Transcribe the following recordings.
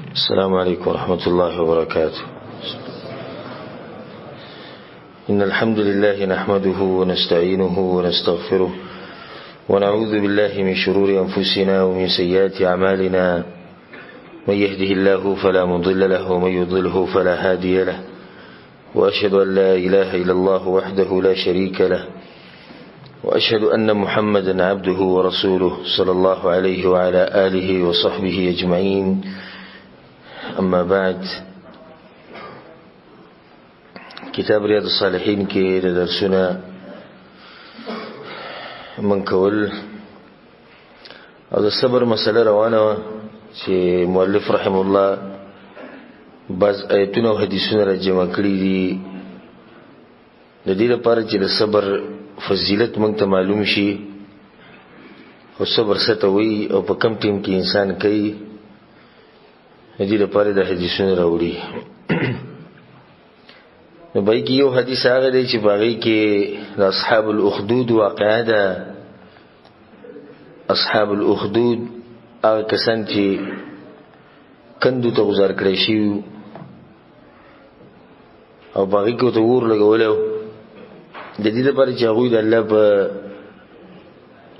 السلام عليكم ورحمة الله وبركاته. إن الحمد لله نحمده ونستعينه ونستغفره ونعوذ بالله من شرور أنفسنا ومن سيئات أعمالنا. من يهده الله فلا مضل له ومن يضلله فلا هادي له، وأشهد أن لا إله إلا الله وحده لا شريك له، وأشهد أن محمدا عبده ورسوله صلى الله عليه وعلى آله وصحبه أجمعين. أما بعد، کتاب ریاض الصالحین کې د درسونه من کول او د صبر مسله روانه و چې مؤلف رحم الله بعض آیتونه او حدیثونه را جمع کړي دي د دې لپاره چې د صبر فضیلت موږ ته معلوم شي او صبر څه ته وایي او په کم ټیم کې انسان کوي. د دې لپاره د حدیثونه راوړي. نو بای کې یو حدیث هغه دی چې باغی کې د اصحاب الاخدود واقعه ده. اصحاب الاخدود هغه کسان چې کندو ته گزار کړی شي او باغی کې ته ور لګولو د دې لپاره چې هغه د الله په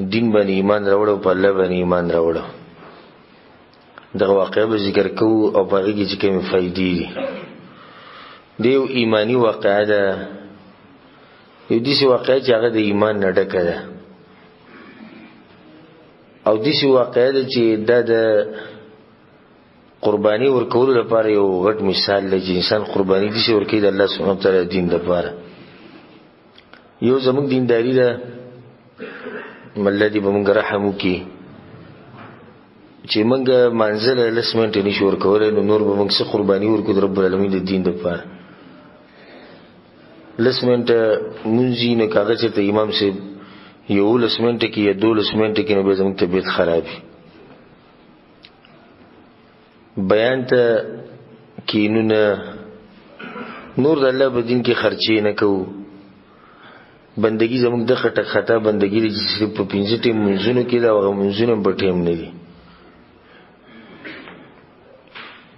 دین باندې ایمان راوړو، په الله باندې ایمان راوړو. دغه واقعه به ذکر کوو او باغی کې چې کومې فائدې دي. دیو ایمانی واقعه ده، یو دیسی واقعه چې هغه د ایمان نه ډکه ده، او دیسی واقعه ده چې دا د قربانی ورکولو لپاره یو غټ مثال دی چې انسان قربانی دیسی ورکوي د الله سبحانه وتعالی دین لپاره. یو زموږ دینداری ده، الله دې به موږ رحم وکړي چې موږ منزل لسمنټ نشو ورکولی، نو نور به موږ څه قربانی ورکو د رب العالمین د دین لپاره. لسمنټ مونځي نو کاغذ چېرته امام صاحب یو لسمنټ کې یا 2 لسمنټ کې نو به زموږ طبیعت خرابي. بیان ته کینونه نور د الله په دین کې خرچې نه کوو. بندگی زموږ د خټک خطا بندگی دی چې صرف په 15 ټیم منځونو کې دا هغه منځونه په ټیم نه دي.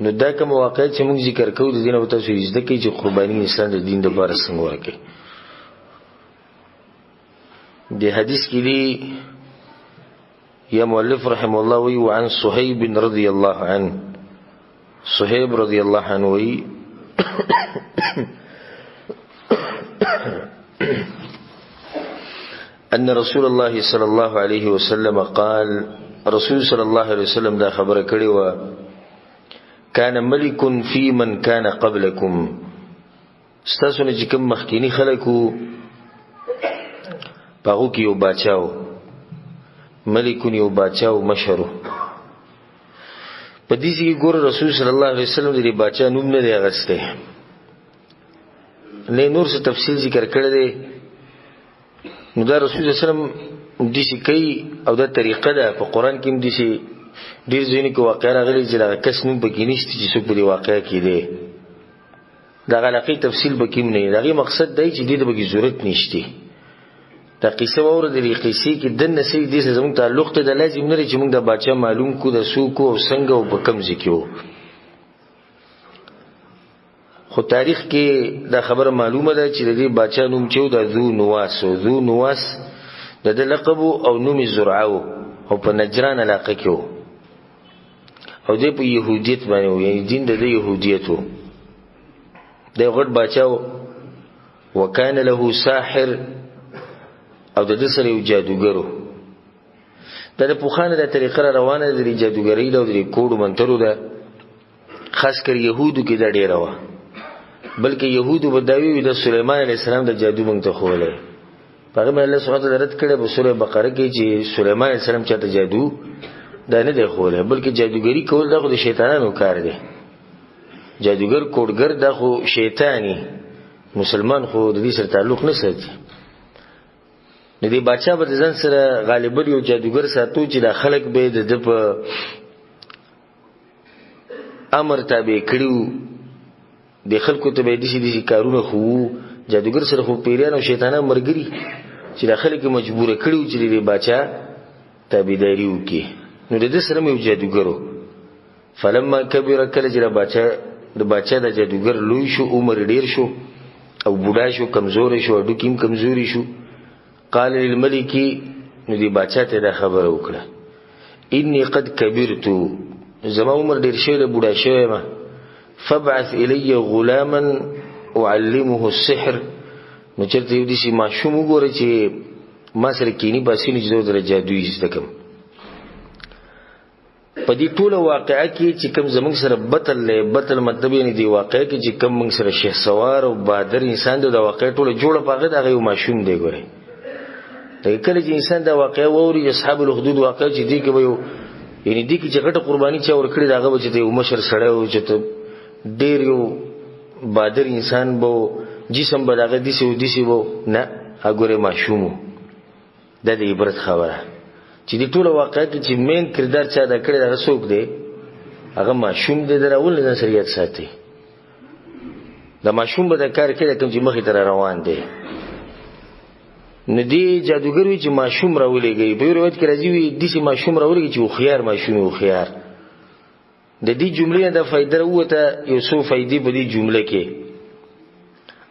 نو دا کوم واقع چې موږ ذکر کوو د دین او تاسو یې زده کوي چې قرباني انسان د دین لپاره څنګه ورکړي. د حدیث کې دی یا مؤلف رحم الله وی وعن صهيب رضی الله عنه، صهيب رضی الله عنه وی ان رسول الله صلی الله علیه وسلم قال، رسول صلی الله علیه وسلم دا خبره کړې و، کان ملک فی من کان قبلکم، ستاسو نه چې کوم مخکینی خلکو پاغو کې یو باچاو، ملک یو باچاو مشهور. په دې کې ګور رسول صلی الله علیه وسلم دې باچا نوم نه دی اغسته، نه نور څه تفصیل ذکر کړی دی. نو دا رسول صلی الله علیه وسلم دې شي کوي او دا طریقه ده په قران کې هم دې شي ډیر ځینې کو واقعا راغلي چې دا کس نوم پکې نشته چې څوک په دې واقعا کې دی. دا غلطي تفصیل پکې نه دی. دا مقصد دی چې دې د بګي ضرورت نشته. دا قصه وره د دې قصې کې د نسې دې زموږ تعلق ته د لازم نه چې موږ د بچا معلوم کو د سوکو او څنګه او په کم ځکیو. خو تاریخ کې دا خبره معلومه ده چې د دې بچا نوم چې د ذو نواس، او ذو نواس د لقب او نوم زرعو او په نجران علاقه کې او دې په يهودیت باندې و، یعنی دین د يهودیت و. د غټ بچاو وکانه له ساحر او د دې سره یو جادوګرو. دا د پوخانه د طریقه روانه د جادوګری او د کوډ منترو ده، خاص کر يهودو کې دا ډیره و. بلکې يهودو بداوی د سليمان عليه السلام د جادو مونږ ته خوله. پیغمبر الله سبحانه وتعالی رد کړه په سوره بقره کې چې سليمان عليه السلام چاته جادو دا نه دی خوله، بلکې جادوګری کول دا خو د شیطانانو کار دی. جادوګر کوډګر دا خو شیطانی، مسلمان خو د دې سره تعلق نه ساتي. د دې بادشاہ په ځان سره غالبا یو جادوګر ساتو چې د خلک به د په امر تابع کړیو، د خلکو ته به دي کارونه خو جادوګر سره خو پیریان او شیطانان مرګري چې د خلک مجبور کړیو چې د بادشاہ تابعداري وکړي. نو د دې سره مې جادوګرو فلما کبر کله چې د بچا د جادوګر لوی شو عمر ډیر شو او بوډا شو کمزور شو ډوکیم کمزوري شو قال للملك نو دی بچا ته دا خبره وکړه انی قد کبرت زما عمر ډیر شوی د بوډا شوی ما فبعث الی غلاما اعلمه السحر نو چرته یو دي چې ماشوم وګوره چې ما سره کینی باسي نه جوړ در جادویي زده کوم په دې ټوله واقعه کې چې کوم زمونږ سره بتل مطلب یې دی واقعه کې چې کوم موږ سره شیخ سوار او بادر انسان د واقعه ټوله جوړه پاغه دغه یو ماشوم دی ګوره دا کله چې انسان د واقعه ووري اصحاب الحدود واقعه چې دی کې وي یعنی دی کې چې غټه قرباني چا ور کړی داغه بچ دی مشر سره او چې ډیر یو بادر انسان بو جسم بداغه دیسی وو نه هغه ماشوم د دې عبرت خبره چې د ټولو واقعیت چې مین کردار چا دا کړی دا څوک دی هغه ماشوم دی دراول نه شریعت ساتي دا ماشوم به دا کار کوي کوم چې مخې تر روان دی ندی جادوګر وی چې ماشوم راولېږي په روایت کې راځي وی د دې ماشوم راولېږي چې خيار ماشوم او خيار د دې جملې د فائدې وروته یو څو فائدې په دې جمله کې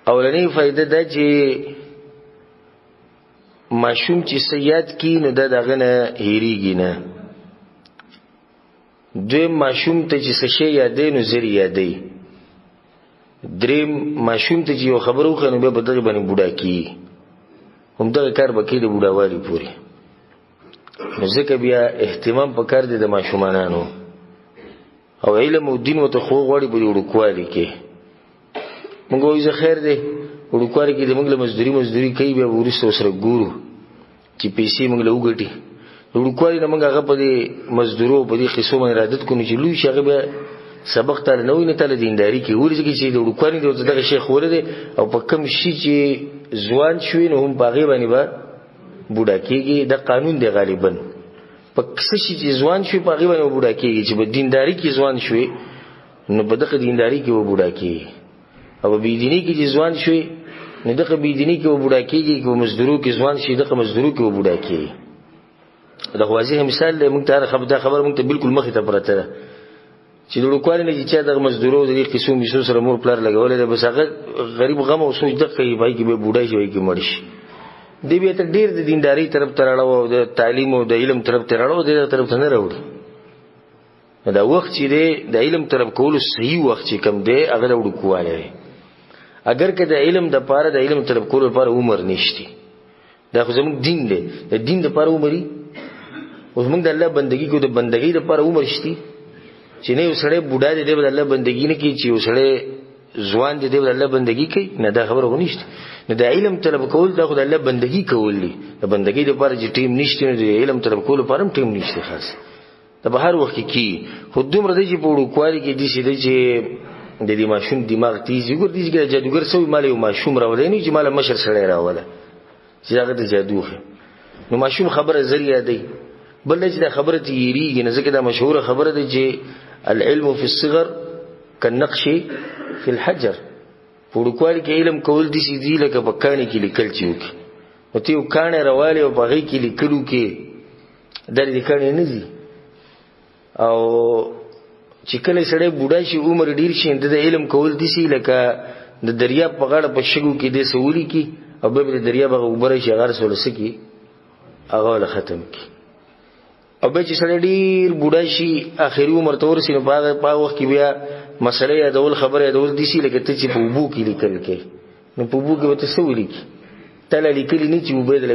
اولنی فائدہ دا چې ماشوم چې سیاد کی نو دغه نه هېریږي نه دویم ماشوم ته چې څه شی یادې نو زری یادې دریم ماشوم ته چې یو خبرو خنو به بدل باندې بوډا کی هم دا کار بکې د بوډاوالي پوری نو ځکه بیا اهتمام پکار دي د ماشومانانو او علم او دین وته خو غوړي په وړوکوالي کې موږ وایو خیر دی وړوکوالي کې د موږ له مزدوري کوي بیا ورسره سره ګورو چې پیسې موږ له وګټي وړوکوالي نه موږ هغه په دې مزدورو په دې قصو باندې عادت کوو چې لوی شغه به سبق ته نه ویني ته دینداری کې ورځي چې د وړوکوالي دغه شیخ ورده او په کم شي چې ځوان شوی نو هم باغې باندې با بوډا کېږي د قانون دی غالبا په کس شي چې ځوان شوی باغې باندې بوډا کېږي چې په دینداری کې ځوان شوی نو په دغه دینداری کې و بوډا کېږي او بيدینی کې ځوان شوی نو دغه بيدینی کې و بوډا کېږي کو مزدورو کې ځوان شي دغه مزدورو کې و بوډا کېږي دا واضح مثال موږ ته خبر موږ ته بالکل مخې ته پرته ده چې د وړوکوالي نه چې دغه مزدورو د قسم میسو سره مور پلار لګولې ده بس هغه غریب غم او سوچ دغه کوي بای کې به بوډا شي وای کې مړ شي دی به ته ډیر د دینداری طرف ته راړو او د تعلیم او د علم طرف ته راړو د طرف ته نه راوړي دا وخت چې د علم طرف کول صحیح وخت چې کم دی هغه د وړوکوالي اگر که د علم د پاره د علم طرف کول لپاره عمر نشتی دا خو زموږ دین دی د دین د پاره عمرې اوس موږ د الله بندگی کو د بندگی د پاره عمر شتي چې نه وسړی بوډا دی د الله بندگی نه کوي چې وسړی ځوان دی د الله بندگی کوي نه دا خبره ونیشته نه د علم طلب کول دا خو د الله بندگی کول دي د بندگی لپاره چې ټیم نشته نه د علم طلب کول لپاره ټیم نشته خاص د بهر وخت کې خو دومره دی چې په وړوکوالي کې دي چې د دې ماشوم دماغ تیزی ګور دي چې جادوګر سوی مال یو ماشوم راولې نه چې مال مشر سره راوله چې هغه د جادو نو ماشوم خبره ذریعہ دی بل چې دا خبره تیریږي نه ځکه دا مشهوره خبره ده چې العلم في الصغر كالنقش في الحجر وړوکوالي کې علم کول دي چې دی لکه بکانی کې لیکل چوک او ته یو کانه راواله او بغي کې لیکلو کې درې کانه نه دي او چې کله سړی بوډا شي عمر ډیر شي د علم کول دي چې لکه د دریاب په غاړه په شګو کې د سولي کې او به د دریاب غوبره شي غار سول سکی هغه ختم کی او به چې سړی ډیر بوډا شي اخري عمر ته ورسي نو په وخت کې بیا مسله یادول خبره یادول دي چې لکه ته چې په وبو کې لیکل کې نو په وبو کې وته سولي کې تل لیکل نه چې وبې د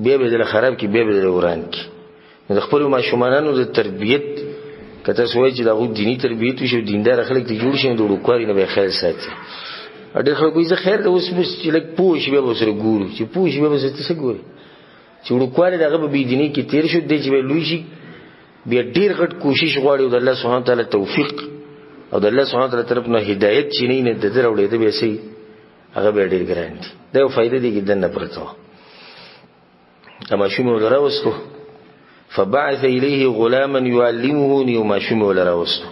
بیا به د خراب کې بیا به د وران کې د خپل ماشومانو د تربيت کته سوې چې دغه دینی تربيت وشو دیندار خلک ته جوړ شي د وړوکوالي نه به خیر ساتي اډه خلکو یې خیر د اوس مس چې لک پوه شي به وسره ګورو چې پوه شي به وسره څه ګوري چې وړوکوالي دغه به دینی کې تیر شو د چې لوی شي بیا ډیر غټ کوشش غواړي د الله سبحانه تعالی توفیق او د الله سبحانه تعالی طرف نه هدایت چې نه د دروړې د به سي هغه به ډیر ګران دي دا یو فائدې دي ګدن نه پرته اما شومو دراوستو فبعث إليه غلاما يعلمه نيوماشوم ولراوستو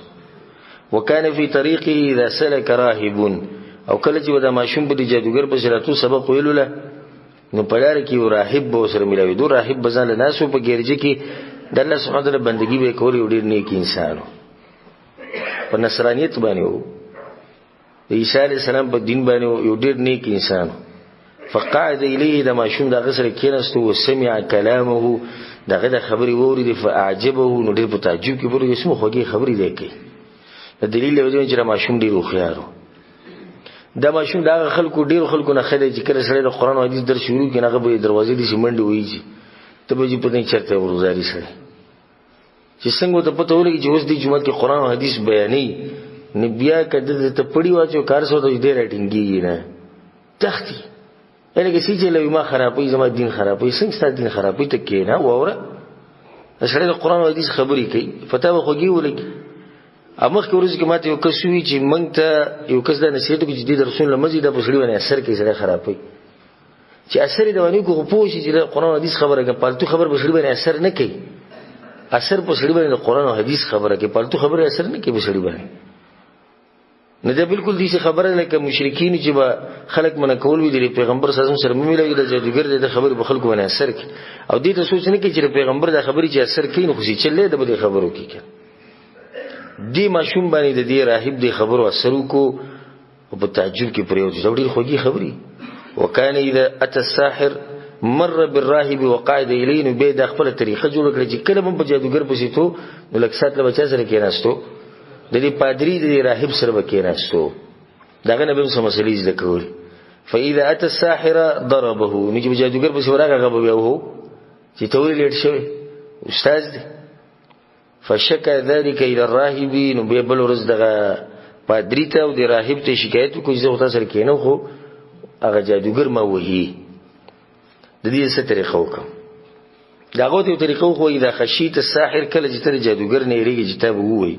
وكان في طريقه إذا سلك راهب او کله چې ودا ماشوم په جادوګر په شراتو سبق ویلو له نو پلار کې راهب به سره ملاوي دو راهب بزاله ناسو په ګرځي کې د الله سبحانه تعالی بندگی به کولی ډیر نیک انسانو په نصرانیت باندې وو عیسی علیه السلام په دین باندې یو ډېر نیک انسان فقعد الیه د ماشوم د غسر کېناستو وسمع کلامه دغه د خبري ووري فاعجبه نو ډېر په تعجب کې ورته اسمه خوږی خبري دی کوي د دلیل وجه چې ماشوم ډېر خوخيارو دا ماشوم دا خلکو ډېر خلکو نه خله چې کله سره د قران او حدیث در شروع کینه هغه به دروازې دي سیمنډي وایي ته به په دې چرته ورزاري سره چې څنګه ته پته ولګي چې اوس د جمعه کې قران او حدیث بیانې نه بیا کده ته پړی واچو کار سو ته دې راټینګي نه تختی الګي چې له ما خرابې زما دین خرابې څنګه ستاسو دین خرابې ته کې نه وره سره د قران او حدیث خبرې کوي فتاوی خوږي ولګي امخ کې ورځ کې ماته یو کس وی چې مونږ ته یو کس د نصیحت کې جدي درسونه لمزي د بسړي باندې اثر کوي سره خرابې چې اثر د ونی کو پوه شي چې د قران او حدیث خبره کوي پالتو خبر بسړي باندې اثر نه کوي اثر په سړي باندې قران او حدیث خبره کوي پالتو خبره اثر نه کوي بسړي باندې نه ده بالکل دې خبره لکه مشرکین چې با خلق من کول وی د پیغمبر صلی الله علیه وسلم ملګری د جادوګر د خبر په خلکو باندې اثر کوي او دې ته سوچ نه کوي چې پیغمبر د خبرې چې اثر کوي نو خو چې چلې د بده خبرو کوي دی ماشوم باندې د دې راهب دی خبرو اثر کو او په تعجب کې پریوځي ډېر خوږی خبري وکانه اذا اتى الساحر مر بالراهب وقعد اليه به د خپل طریقه جوړ کړی چې کله په جادوګر پسې ته نو لکه سات له بچا سره کېناستو د دې پادری د راهب سره کېناستو داغه نبی سم مسلې زده کول فاذا اتى الساحر ضربه نو چې جادوګر پسې ورغه غبوي او چې توري لیټ شوی استاد دی فشکا ذلك الى الراهب نو به بل ورځ دغه پادری ته او د راهب ته شکایت کوي چې تاسو سره کېنو خو هغه جادوګر ما وਹੀ د دې څه طریقه وکم داغه ته طریقه خو اذا خشیت الساحر کله چې تر جادوګر نه ریږي چې تاسو ووي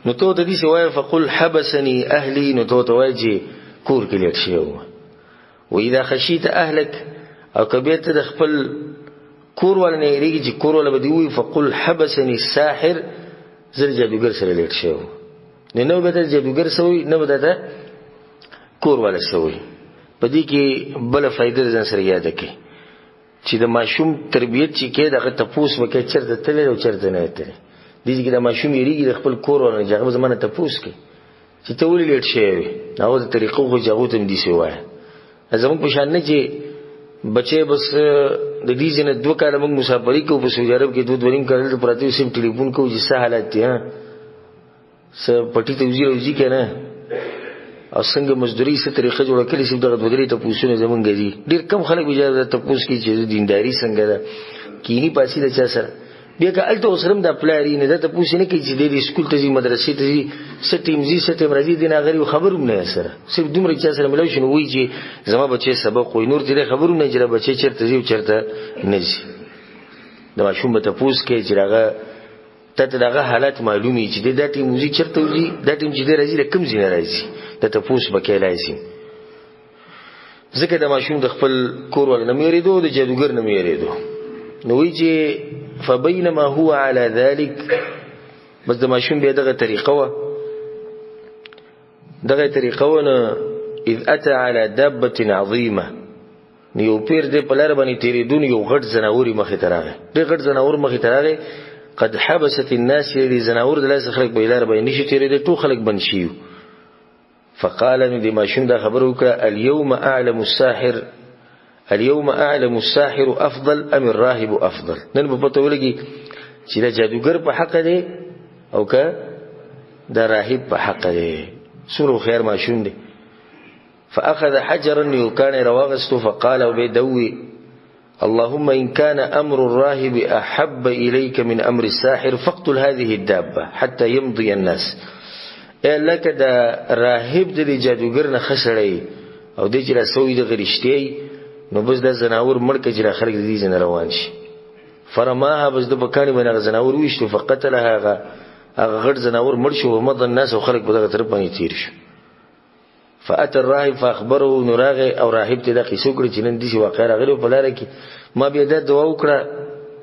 نو ته د دې سوای فقل حبسني اهلي نو ته واجی کور کې لټ شو و اذا خشیت اهلك او کبیت د خپل کور ول نه ریږي چې کور ول بدی وي فقل حبسني الساحر زر جادوګر سره لټ شو نو به د جادوګر سوی نه بدته کور ول سوی پدې کې بل فائدې ځان سره یاد کړئ چې د ماشوم تربيت چې کې دغه تپوس وکړي چرته تل او چرته نه تل دي چې د ماشوم یریږي د خپل کور ول نه ځغه زمانه تپوس کوي چې ته ولې لټ شوی نو د طریقو خو ځاو ته دي سوای زموږ په شان نه چې بچي بس د دې جن دوه کاله موږ مسافرۍ کوو په سعودي عرب کې دوه ورین کال پراته سیم ټلیفون کوو چې څه حالات دي ها څه پټي ته وزي کنه او څنګه مزدوري څه طریقه جوړه کړې چې دغه دوه ته پوښتنه زمونږ دي ډیر کم خلک اجازه ته پوښتنه کوي چې دینداری څنګه ده کینی پاسې د چا سره بیا که الته وسرم د پلاری نه ته پوښتنه کوي چې د اسکول ته مدرسې ته ستیمزي ستیم راځي د ناغري خبروم نه سره صرف دومره چا سره ملو شنو وی چې زما بچي سبق خو نور دې خبروم نه جره بچي چرته زیو چرته نه شي د ماشوم ته پوښتنه کوي چې راغه ته دغه حالت معلومي چې د دې موزیک چرته وي د دې چې راځي د کم ځای راځي ته پوښتنه وکړای لازم ځکه د ماشوم د خپل کور ول نه میریدو د جادوګر نه میریدو نو وی چې فبينما هو على ذلك بس د ماشوم به دغه طریقه و اذ اتى على دابه عظيمه نیو پیر دې په لار باندې تیریدون یو غټ زناوري مخې تراغه دې غټ زناور مخې تراغه قد حبست الناس دې زناور د لاس خلک په لار باندې نشي تیریدل ټول خلک بنشيو فقال ان دې ماشوم دا خبر وکړه اليوم اعلم الساحر افضل ام الراهب افضل نن په پته ولګي چې دا جادوګر په حق دی او که دا راهب په حق دی سورو خیر ماشوم دی فاخذ حجرا وكان رواغست فقال وبدوي اللهم ان كان امر الراهب احب اليك من امر الساحر فاقتل هذه الدابه حتى يمضي الناس لك دا راهب د جادوګر نه خسړی او د جره سوی د غریشتي نو بس د زناور مړ کې جره خلک دې جن روان شي فرماها بس د بکانی باندې زناور وشتو فقتلها هغه غړ زناور مړ شو ومضى الناس او خلک په دغه طرف باندې تیر شو فاتى الراهب فاخبره نراغه او راهب ته د قصو کړ چې نن دې واقع راغلی په لار کې ما بیا د دعا وکړه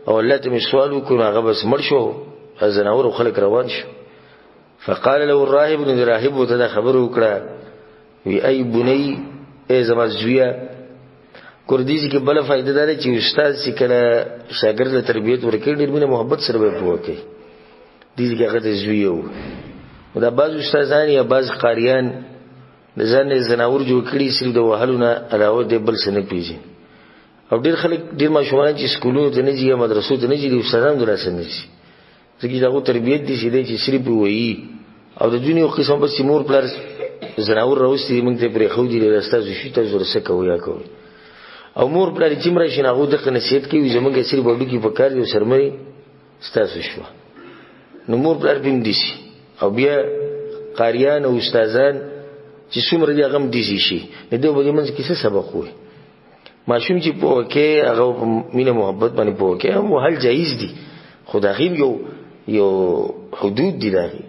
او الله ته سوال وکړ هغه بس مړ شو زناور او خلک روان شو فقال له الراهب ان الراهب ته خبر وکړه وی ای بني ای زما زویا کوردیزي کې بل فائدہ ده چې استاد چې کله شاګرد له تربیت ورکړي ډېر مینه محبت سره به پوهه دي چې هغه د زویو دا بعض استادان یا بعض قاریان د ځان زناور جوړ کړي سره د وهلونه علاوه د بل څه نه پیژني او ډېر خلک ډېر ماشومان چې سکولونو ته نه ځي یا مدرسو ته نه ځي د استادانو درسه نه ځي ځکه دغه تربیت دي چې صرف وایي او د دنیا قسم بس مور پلار زناور راوستي موږ ته پرې خو دي له استاد شي ته ورسه کوي یا کوي او مور پلار چې مړ شي هغه د نصیحت کوي زمونږ صرف وډو کې پکار دي سرمري ستاسو شو نو مور پلار بیم دي او بیا قاریان او استادان چې څومره دي هغه دي شي نو دوی به موږ کې څه سبق وي ماشوم چې په کې هغه مینه محبت باندې په کې هم حل جایز دي خدای یو حدود دي دغه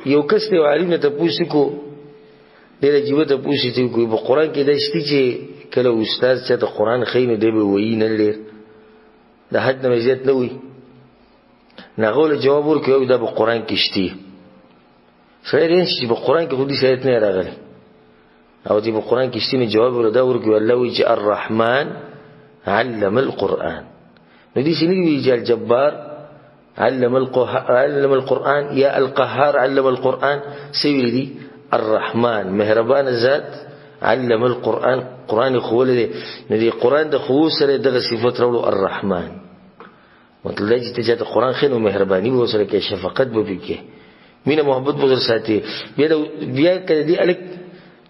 یو کس ته عالم ته پوښتنه کو ډېر جیو ته پوښتنه کوي په قران کې د شتي چې کله استاد چې د قران خینه دی به وایي نه لري د حد نه زیات نه وي ناغول جواب ورکوي دا په قران کې شتي شاید چې په قران کې خو دې شاید نه راغلي او دې په قران کې شتي نه جواب وردا ورکوي الله وی چې الرحمن علم القرآن نو دې شنو وی چې الجبار علم القرآن یا القهار علم القرآن سوي دي الرحمن مهربان ذات علم القرآن قرآن خول دي ندي قرآن د خو سره دغه صفات راولو الرحمن مطلب دی چې ته قرآن خینو مهرباني و سره کې شفقت به وکي مینه محبت به ساتي بیا کړه دي الک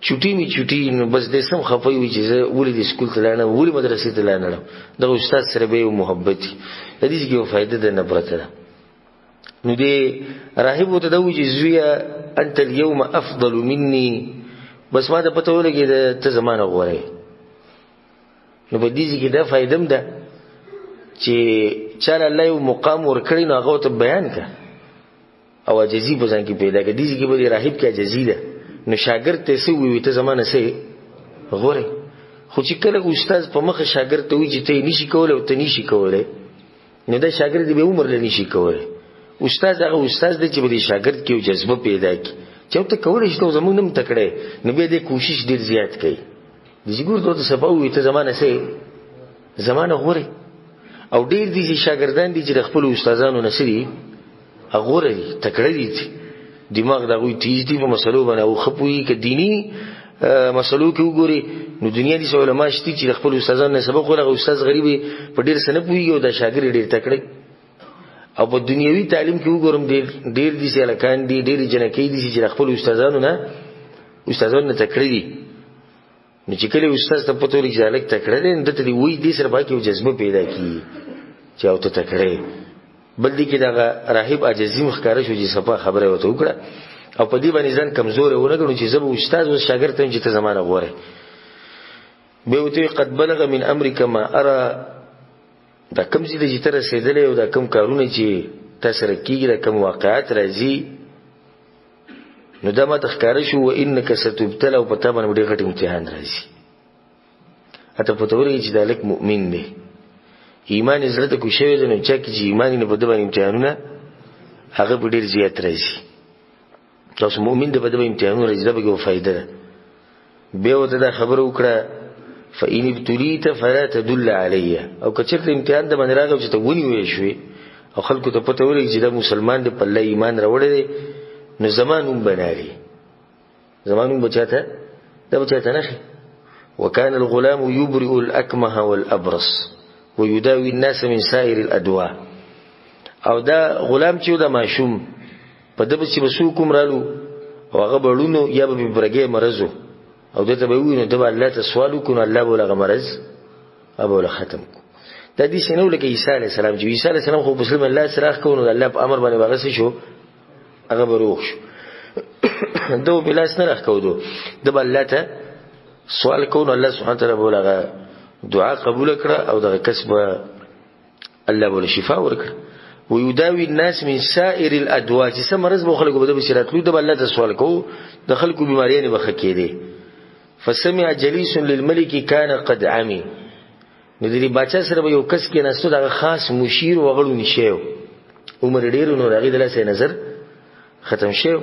چټي نو بس دې سم خفای وي چې ولې د سکول ته لاړم ولې مدرسې ته لاړم د استاد سره به محبت د دې کې یو فائدہ ده نه پرته نو دې راهب وته دا وی چې زویا انت اليوم افضل مني بس ما ته پته ولګي ته زمانه غوړې نو په دې کې دا فائدہ ده چې چاله الله یو مقام ورکړي نو هغه ته بیان کا او عجزي په ځان کې پیدا کړي دې کې به راهب کې عجزي ده نو شاګرد ته سو وی ته زمانه سه غوړې خو چې کله استاد په مخه شاګرد ته وی چې ته نشي کولای او ته نشي کولای نو دا شاګرد به عمر له نشي کولای استاد هغه استاد دی چې به شاګرد کې جذبه پیدا کړي چې ته کولای شې ته زمونږ نم تکړه نو به دې کوشش ډیر زیات کړي د جګور دوه صفاو وی ته زمانه سه زمانه غوړې او ډیر دي چې شاګردان دي چې خپل استادانو نشري غوړې تکړه دي دماغ دا غوي تیز دي په مسلو باندې او خپوي ک دینی مسلو کې وګوري نو دنیا دي علماء شتي چې خپل استادانو نه سبق ولغه استاد غریبي په ډیر سنه پوي او د شاګرد ډیر تکړه او په دنیوي تعلیم کې وګورم ډیر دي چې لکان دي ډیر جنکې دي چې خپل استادانو نه تکړه دي نو چې کله استاد ته پته لري چې الک تکړه دي نو ته دی وې دي سره باقي جذبه پیدا کی چې او ته تکړه بل دي کې دا راهب عجزي مخکاره شو چې صفه خبره وته وکړه او په دې باندې ځان کمزور ونه چې زب استاد او شاګرد ته چې ته زمانه غوړې به وته قد بلغ من امرك ما ارى دا کوم چې تر رسیدلې او دا کوم کارونه چې تاسو رکیږي دا کوم واقعات راځي نو دا ما تخکاره شو و انک ستبتلى او پتا باندې ډېر غټ امتحان راځي اته په توري چې دالک مؤمن دی ایمان زړه ته کوشوي نو چې ایمان نه په دغه امتحانونه هغه په ډېر زیات راځي تاسو مؤمن دی په دغه امتحانونو راځي دا به یو فائدہ ده به وته دا خبر وکړه فإن ابتليت فلا تدل علي او کچته امتحان د باندې راغو چې ته ونی وې شوې او خلکو ته پته ولګي چې دا مسلمان دی په الله ایمان راوړی نو زمانوم بنالي زمانوم بچاته دا بچاته نه وكان الغلام يبرئ الأكمه والأبرص ويداوي الناس من سائر الأدواء او دا غلام چې دا ماشوم په دبه چې بسو کوم رالو او هغه بړونو یا به برګې مرزو او دته به ویني دا الله ته سوال وکړو الله بوله غمرز ابو له ختم دا دي شنو لکه عيسى عليه السلام چې عيسى عليه السلام خو مسلم الله سره کوو الله په امر باندې واغس شو هغه بروخ شو دو بلاس نه راکو دو د الله ته سوال کوو الله سبحانه وتعالى بوله دعا قبول کړه او دغه کسب الله بوله شفاء ورکړه ويداوي الناس من سائر الادواء چې سمرز بو خلکو به د بشراتلو د الله ته سوال کوو د خلکو بیماریاں به خکېده فسمع جليس للملك كان قد عمي ندري باچا سره یو کس کې نسو دغه خاص مشیر وغړو نشیو عمر ډیر نو راغی دلته نظر ختم شو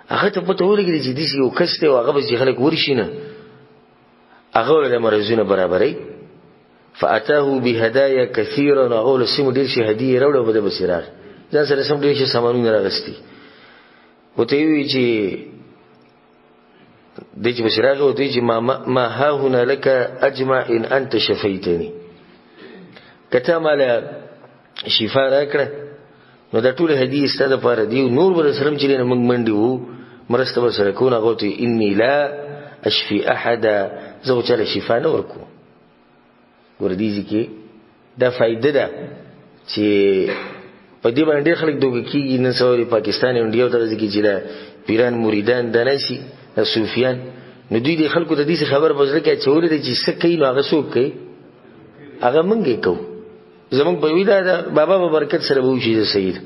هغه ته پته ولګی چې دې یو کس ته هغه به خلک ورشینه هغه له مرزونه برابرې فاتاه بهدايا كثيرا اقول سیم ډیر شي هدیه راوړو بده بصیرار ځان سره سم ډیر شي سامانونه راغستي وته وی چې دغه بصیرار وته چې ما ها هنا لك اجمع ان انت شفيتني کته مال شفا راکړه نو دا ټول هدیه ستاسو لپاره دی نور بر سلام چې نه موږ منډي وو مرسته بر سره کو نه غوته اني لا اشفي احد زو چاله شفا نه ورکو ګوردیږي کې دا فائدہ ده چې په دې باندې خلک دوی کېږي نن سوري پاکستان انډیا ته ځکه چې دا پیران مریدان د نشي د صوفیان نو دوی د خلکو د دې خبر بزره کې چې ولې چې څه کوي نو هغه څوک کوي هغه مونږه کوو زمونږ په ویدا د بابا برکت سره به وشي د سید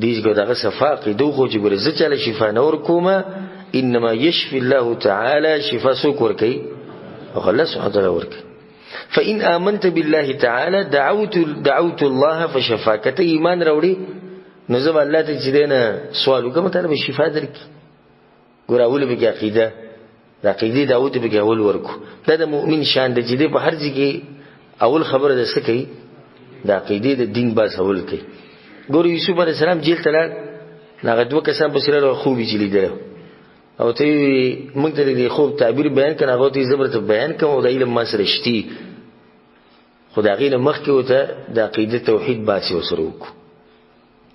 دیږي دغه صفاقي دوه خو چې ګوره زه چاله شفا نور کومه انما يشفي الله تعالى شفا څوک ورکي او الله سبحانه وتعالى ورکي فإن آمنت بالله تعالى دعوت الله فشفاك ته ایمان راوړي نو زما الله ته چې دینه سوال وکم ته به شفا درکې ګور اول به عقیده د عقیده داوود به اول ورکو دا د مؤمن شان د جدي په هر ځای اول خبره ده څه کوي د عقیده د دین باز اول کوي ګور یوسف علیه السلام جیل ته لاړ هغه دوه کسان په سره خوبي چې لیدل او ته موږ ته د خوب تعبیر بیان کړه هغه ته زبرته بیان کوم او د علم ما سره شتي خدایغینه مخکې وته د عقیده توحید باسي وسره وکړو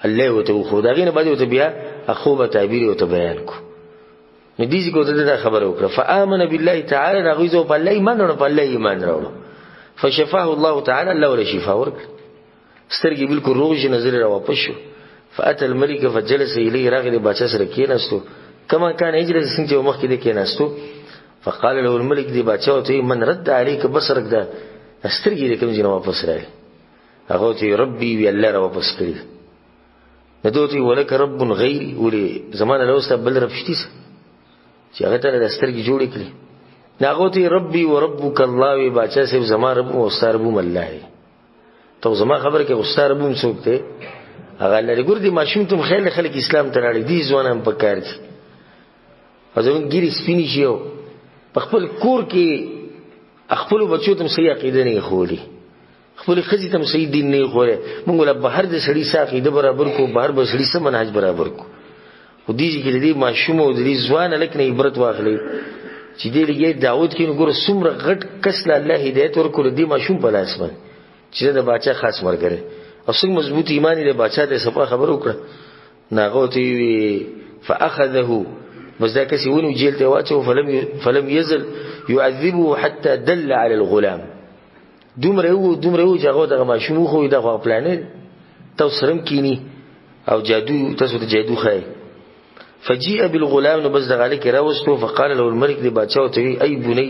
الله وته خدایغینه باندې وته بیا اخوبه تعبیر وته بیان کو نو دې څه کوته دا خبره وکړه فآمن بالله تعالی نغیزو په الله ایمان ورو په الله ایمان راوړو فشفاه الله تعالی الله ولا شفا ورک سترګې بالکل روغ نظر را واپس شو فاتى الملك فجلس اليه راغلی بادشاہ سره کېناستو کما کان اجلس څنګه مخکې دې کېناستو فقال له الملك دې بادشاہ ته من رد عليك بصرك دا سترګې دې کوم ځای واپس راغی هغه ته ربي وی الله را واپس کړی ندوتي ولك رب غيري ولي زمانه له واست بل رب شتي چې هغه ته د سترګې جوړې کړې هغه ته ربي وربك الله وی بادشاہ صاحب زما رب او استاد رب الله ته زما خبر کې استاد رب څوک ته هغه لري ګور دي ماشوم ته خیال خلک اسلام ته راړي دي ځوانان په کار دي ازون ګيري سپینی شيو په خپل کور کې خپل بچو ته صحیح عقیده نه خولي خپل خزي ته صحیح دین نه خوره موږ له بهر د سړی ساقیده برابر کو بهر به سړی سم منهج برابر کو خو دې کې دې ماشوم او دې ځوان لکه عبرت واخلي چې دې لګي داوود کې ګور سمره غټ کس له الله هدایت ورکول دې ماشوم په لاس باندې چې د بچا خاص مرګره او څنګه مضبوط ایمان دې بچا دې صفه خبر وکړه ناغوتی فاخذه بس دا کسي ونو جیل ته واچو فلم يزل يعذبه حتى دل على الغلام دومره چې هغه دغه ماشوم خو دغه پلان ته سرم کینی او جادو تاسو ته جادو خای فجيء بالغلام نو بس دغه لکه راوستو فقال له الملك دی بادشاہ ته ای بني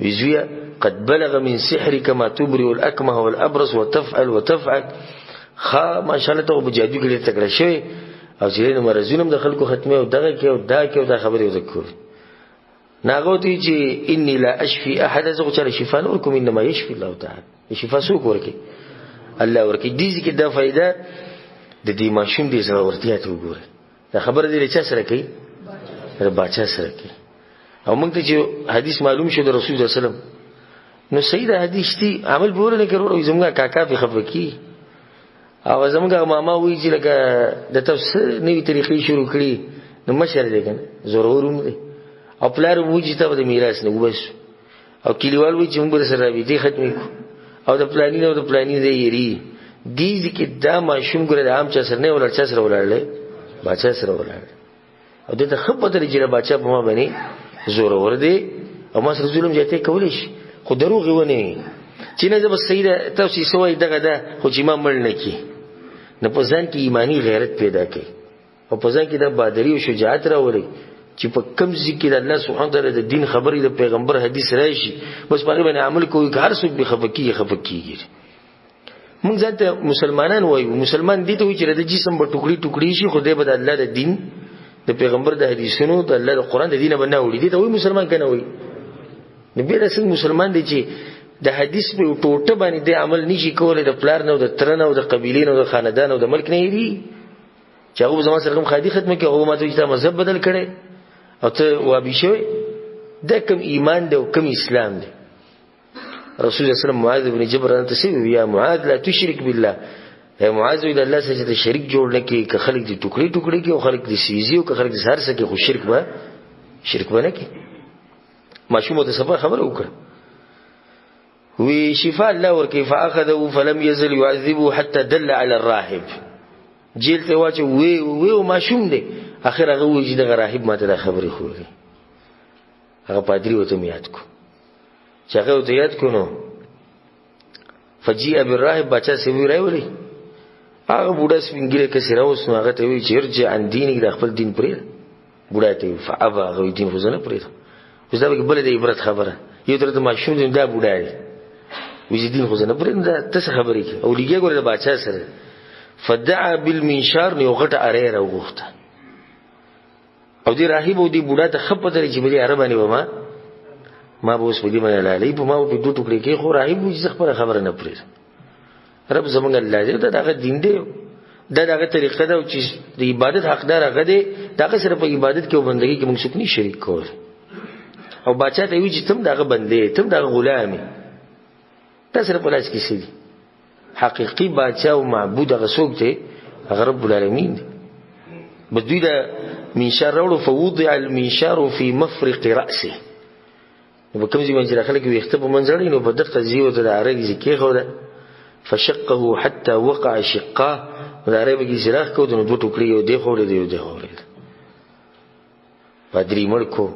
وزویا قد بلغ من سحرك ما تبرئ الاكمه والابرص وتفعل خا ما شاء الله ته بجادو کې تکړه شوی او چې نو مرزونم د خلکو ختمه او دغه کې او دا خبره وذکر ناغوتی چې انی لا اشفي احد زغ چر شفاء نورکم انما يشفي الله تعالی شفاء سو ورکی الله ورکی دې کې دا فائدہ د دې ماشوم دې سره ورتیا ته وګوره دا خبره دې چا سره کوي د بچا سره کوي او موږ ته چې حدیث معلوم شو د رسول الله صلی الله علیه وسلم نو صحیح حدیث دی عمل بوله نه کړو زموږه کاکا په خفکی او زموږه ماما وی چې لکه د تفسیر نوې طریقې شروع کړي نو مشر دی کنه ضرورم دی او پلار وږي ته د میراث نه وبس او کلیوال وی چې موږ سره وی دي ختمي کو او د پلانینګ دی یری دې کې دا ماشوم ګره د عام چا سره نه ولر چا سره ولرله بچا سره ولرله او د خپل درجه بچا په ما باندې زور ور دی او ما سره ظلم جاته کولیش خو دروغ ونه چې نه زب سیده تاسو سوې دغه ده خو چې ما مړ نه کی نه په ځان کې ایمانی غیرت پیدا کړي او په ځان کې د بادری او شجاعت راوړي چې په کم ذکر الله سبحانه وتعالى د دین خبرې د پیغمبر حدیث راشي بس په باندې عمل کوي هر څوک به خفقي موږ ځکه مسلمانان وایو مسلمان دي ته وایي چې د جسم په ټوکړي شي خو دې به د الله د دین د پیغمبر د حدیثونو د الله د قران د دینه باندې وړي دي ته وایي مسلمان کنه وایي نبی رسول مسلمان دي چې د حدیث په ټوټه باندې د عمل نشي کولای د پلار نه او د تر نه او د قبیلې نه او د خاندان او د ملک نه یری چې هغه زما سره کوم خادي ختمه کې هغه ماته چې مذهب بدل کړي او ته وابي شوی دا کم ایمان دی او کم اسلام دی. رسول الله صلی الله علیه وسلم معاذ بن جبل ته سوي یا معاذ لا تشرك بالله، اے معاذ د الله سره شریک جوړ نه کی، که خلق دي ټوکړي ټوکړي کی او خلق دي سیزي او که خلق دي هر څه کې خو شرک نه کی. ماشوم ته صفه خبر وکړه وی شفاء الله ورکی فاخذه فلم يزل يعذبه حتى دل على الراهب. جیل ته واچ وی ماشوم دی، اخر هغه وی چې د راهب ماته د خبرې خوري. هغه پادری وته میاد کو چې هغه وته یاد کو نو فجيء بالراهب بچا سی وی راولي. هغه بوډا سپینګره کې سره اوس هغه ته وی چې ارجع عن دینک د خپل دین پرې. بوډا ته فابا هغه دین خو زنه پرې. اوس دا به بل د عبرت خبره یو تر ته ماشوم دی دا بوډا دی وی دین خو زنه پرې دا څه خبرې کې او لګي ګوره د بچا سره. فدعا بالمنشار نو غټه اره راوغخته او دی راهب او دی بوډا ته خپ درې چې بلی عربانی وما ما به اوس په دې باندې لاله په ما په دوه ټوکړي کې خو راهب وځي خبره نه پرې. رب زمونږ الله دې دغه دین دی دغه طریقه دا چې د عبادت حقدار هغه دی دغه سره په عبادت کې او بندګۍ کې موږ څوک نه شریک کول. او بچا ته وی چې تم دغه بندې تم دغه غلامي تاسو په لاس کې سړي حقيقي بچا او معبود هغه څوک دی هغه رب العالمین دی. بدوی دا منشار راوړو فوضع المنشار في مفرق راسه. نو کوم ځای باندې خلک وي اختب منځړي نو په دغه ځای ته د عربي کې خو ده فشقه حتى وقع شقاه دا عربي کې زراخ کو نو دوه ټوکړي یو دی خو دی پادری مړکو.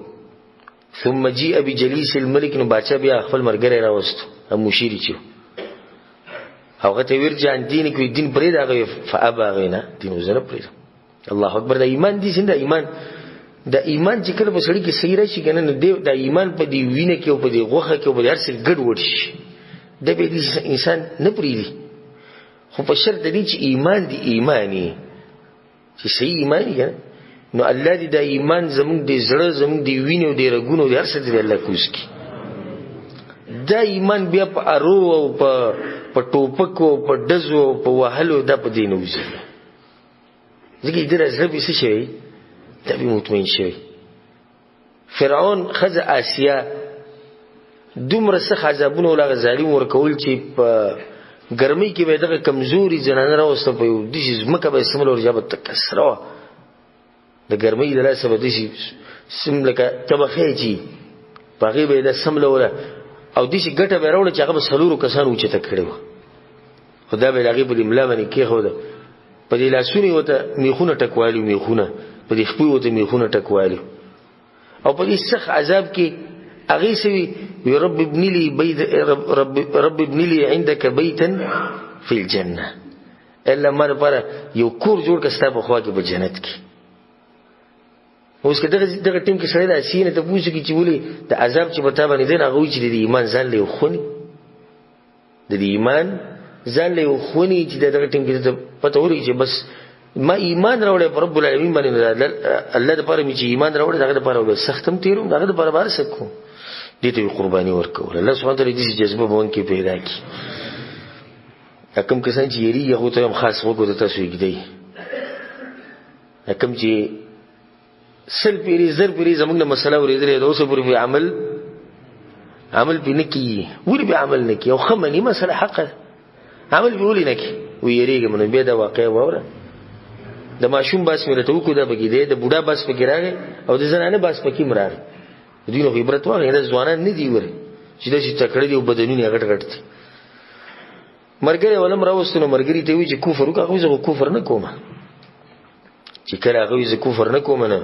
ثم جاء بجليس الملك نو بادشاہ بیا خپل مرګره راوستو هم مشیری چو هغه ته ورجع دین کې دین پرې دا فابا غینا دین وزنه پرې. الله اکبر. د ایمان دي څنګه ایمان چې کله په سړی کې صحیح راشي کنه نو د ایمان په دی وینه کې او په دی غوخه کې او په هر څه ګډ وډ شي د به دي انسان نه پریږي. خو په شرط دی چې ایمان دی ایمانی چې صحیح ایمانی کنه نو الله دې د ایمان زموږ د زړه زموږ د وینې او د رګونو د هر څه دې الله کوز کی. دا ایمان بیا په ارو او په ټوپک او په دزو او په وهلو دا په دین وځي. ځکه دې راځي به څه شي دا به مطمئن شي. فرعون خزه آسیا دومره څه عذابونه ولا ظالم ورکول چې په ګرمۍ کې به دغه کمزوري جنانه راوسته په د شي مکه به سمول ورجابت تکسره د ګرمۍ د لاسه به د شي سملکه تبخې چی پغې به د سمول ولا او د شي ګټه به راوړل چې هغه به سلورو کسانو چې تکړه خدا به هغه په املا باندې کې خو ده په دې لاسونی وته میخونه ټکوالي میخونه په دې خپل وته میخونه ټکوالي او په دې سخت عذاب کې هغه سوي رب ابن لي بيت رب ابن لي عندك بيتا في الجنه الا مر پر یو کور جوړ کستا په خوا کې په جنت کې. اوس کې دغه ټیم کې سړی د سینې ته پوښتنه کوي چې ولې د عذاب چې په تابه نه دین هغه چې د ایمان ځان له خوني د ایمان ځان له خوني چې دغه ټیم کې ته پته وري چې بس ما ایمان راوړې پر رب العالمین باندې الله د پاره می چې ایمان راوړې دغه د پاره سختم تیرو دغه د پاره بار سکو دې ته قرباني ورکول. الله سبحانه وتعالى دې جذبه بون کې پیدا کی. کوم کسان چې یری یو ته هم خاص وګورئ تاسو یې دی کوم چې سل پیری زر پیری زمونږ د مسله ورېدلې د اوسه پورې عمل به نه کی ور به عمل نه کی او خمنی مسله حق عمل به ولې نه کی ویریږي من به دا واقع وره د ماشوم باس مې ته وکړه بګی دی د بوډا باس پکې راغی او د زنانه باس پکې مرار دینو عبرت واغې د ځوانان نه دی وره چې د شي تکړه دی او بدنونه غټ غټ دي. مرګره ولم راوستنو مرګری ته وی چې کفر وکړو زه کفر نه کوم چې کله هغه زه کفر نه کوم نه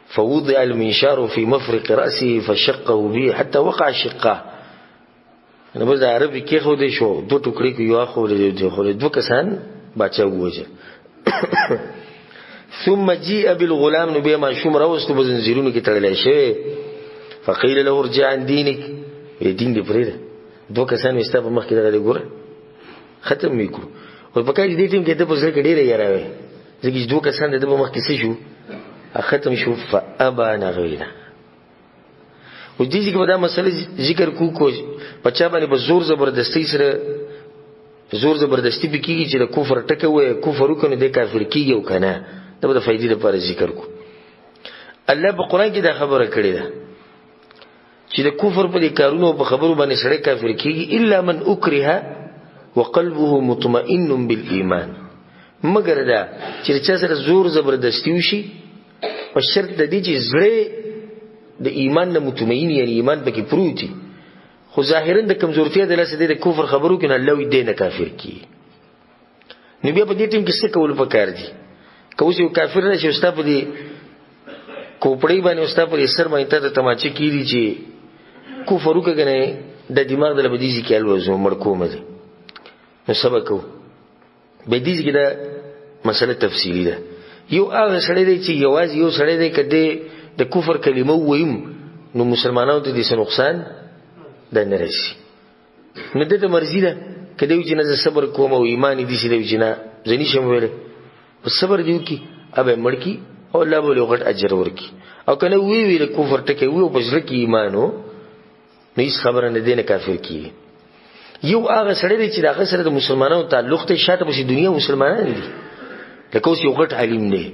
فوضع المنشار في مفرق رأسه فشقه به حتى وقع شقاه. نو بس عربي کې خو دې شو دوه ټوکړي کې یو خو دې خو دوه کسان بچا ووجه. ثم جاء بالغلام نبي ما شوم راوستو بزنجیرونو کې تړلې شوی فقيل له ارجع عن دينك دین دې پرې دوه کسان وستا په مخ کې دغه ګوره ختم میکو او په کای دې ټیم کې د پوزل کې ډیره یاراوي ځکه دوه کسان د په مخ کې څه شو ختم شو فابا نغوینا. و دې ځکه دا مسله ذکر کو پچا باندې به زور زبردستی سره زور زبردستی به کیږي چې د کفر ټکه وای کفر وکړي د کافر کیږي او کنه دا به د فائدې لپاره ذکر کو. الله په قران کې دا خبره کړې ده چې د کفر په دې کارونو په خبرو باندې سړی کافر کیږي الا من اکره وقلبه مطمئن بالایمان، مگر دا چې چا سره زور زبردستی وشي په شرط د دې چې زړه د ایمان نه مطمئن یعنی ایمان پکې پروت وي، خو ظاهرا د کمزورتیا د لاسه د کفر خبرو کې نه الله وي دینه کافر کی. نو بیا په دې ټیم کې څه کول پکار دي؟ کوم یو کافر نه چې استاد په دې کوپړی باندې استاد په سر باندې ته تماچې کیږي چې کفر وکړي د دماغ د لبدیزي کې الوزو مرکومه دي. نو سبق کو به دې کې دا مسله تفصیلی ده. یو هغه سړی دی چې یوازې یو سړی دی کده د کفر کلمه ویم نو مسلمانانو ته دې نقصان ده نه راشي. نو د مرزي ده کده چې نه صبر کوم او ایمان دې شي دی چې نه ځنی شم ویل په صبر دیو کی ابه مړکی او الله به لوغت اجر ورکی، او کنه وی وی کفر ټکه وی په ځل کې ایمانو نو هیڅ خبره نه دینه کافر کی. یو هغه سړی دی چې دغه سره د مسلمانانو تعلق ته شاته په دنیا مسلمانان دي، لکه اوس یو غټ عالم دی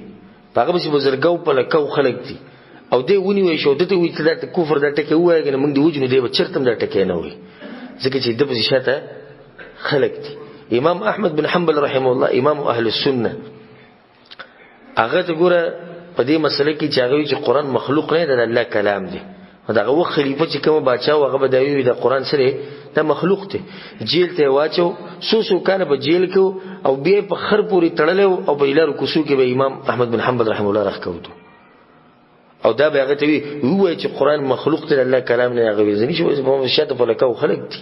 هغه به بزرګاو په لکاو خلک دي او دی ونی وي شو دته وی چې د کفر د ټکه وایي کنه موږ دی وجنو دی به چرتم د ټکه نه وي ځکه چې د په شاته خلک دي. امام احمد بن حنبل رحمه الله امام اهل السنه هغه ته ګوره په دې مسله کې چې هغه چې قران مخلوق نه دی د الله کلام دی، دغه وخت خلیفہ چې کوم بادشاہ هغه به دی د قران سره د مخلوق ته جیل ته واچو سو کنه په جیل کې او بیا په خر پوری تړلو او په لارو کوسو کې به امام احمد بن حنبل رحمه الله راخوتو او دا به هغه ته وی چې قران مخلوق ته الله کلام نه هغه ځنی شو په شاته په لکاو خلق دي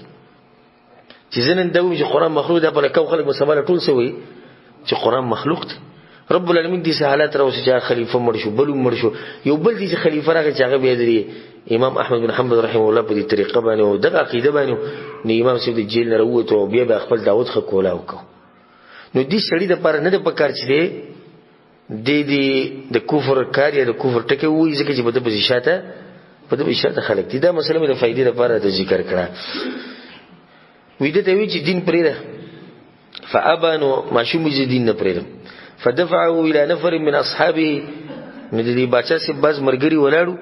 چې زنن دوی چې قران مخلوق ده په لکاو خلق مسماله ټول سوی چې قران مخلوق ده. رب العالمین دې حالات راوځي چې خلیفہ مړ شو بل مړ شو یو بل دې خلیفہ راغی چې هغه به دی امام احمد بن حنبل رحمه الله په دې طریقه باندې او دغه عقیده باندې نو امام سید جیل نه وروته او بیا خپل داوود خ کولا وکړو. نو دې سړی د پر نه د پکار چې دی د کفر کار یا د کفر ټکه وایي ځکه چې په دې شاته خلک دي. دا مسله مې د فائدې لپاره د ذکر کړه. وې دې ته وی چې دین پرې ده فابانو ماشوم دې دین نه پرې ده فدفعه الى نفر من اصحابه من دې بچا سي باز مرګري ولاړو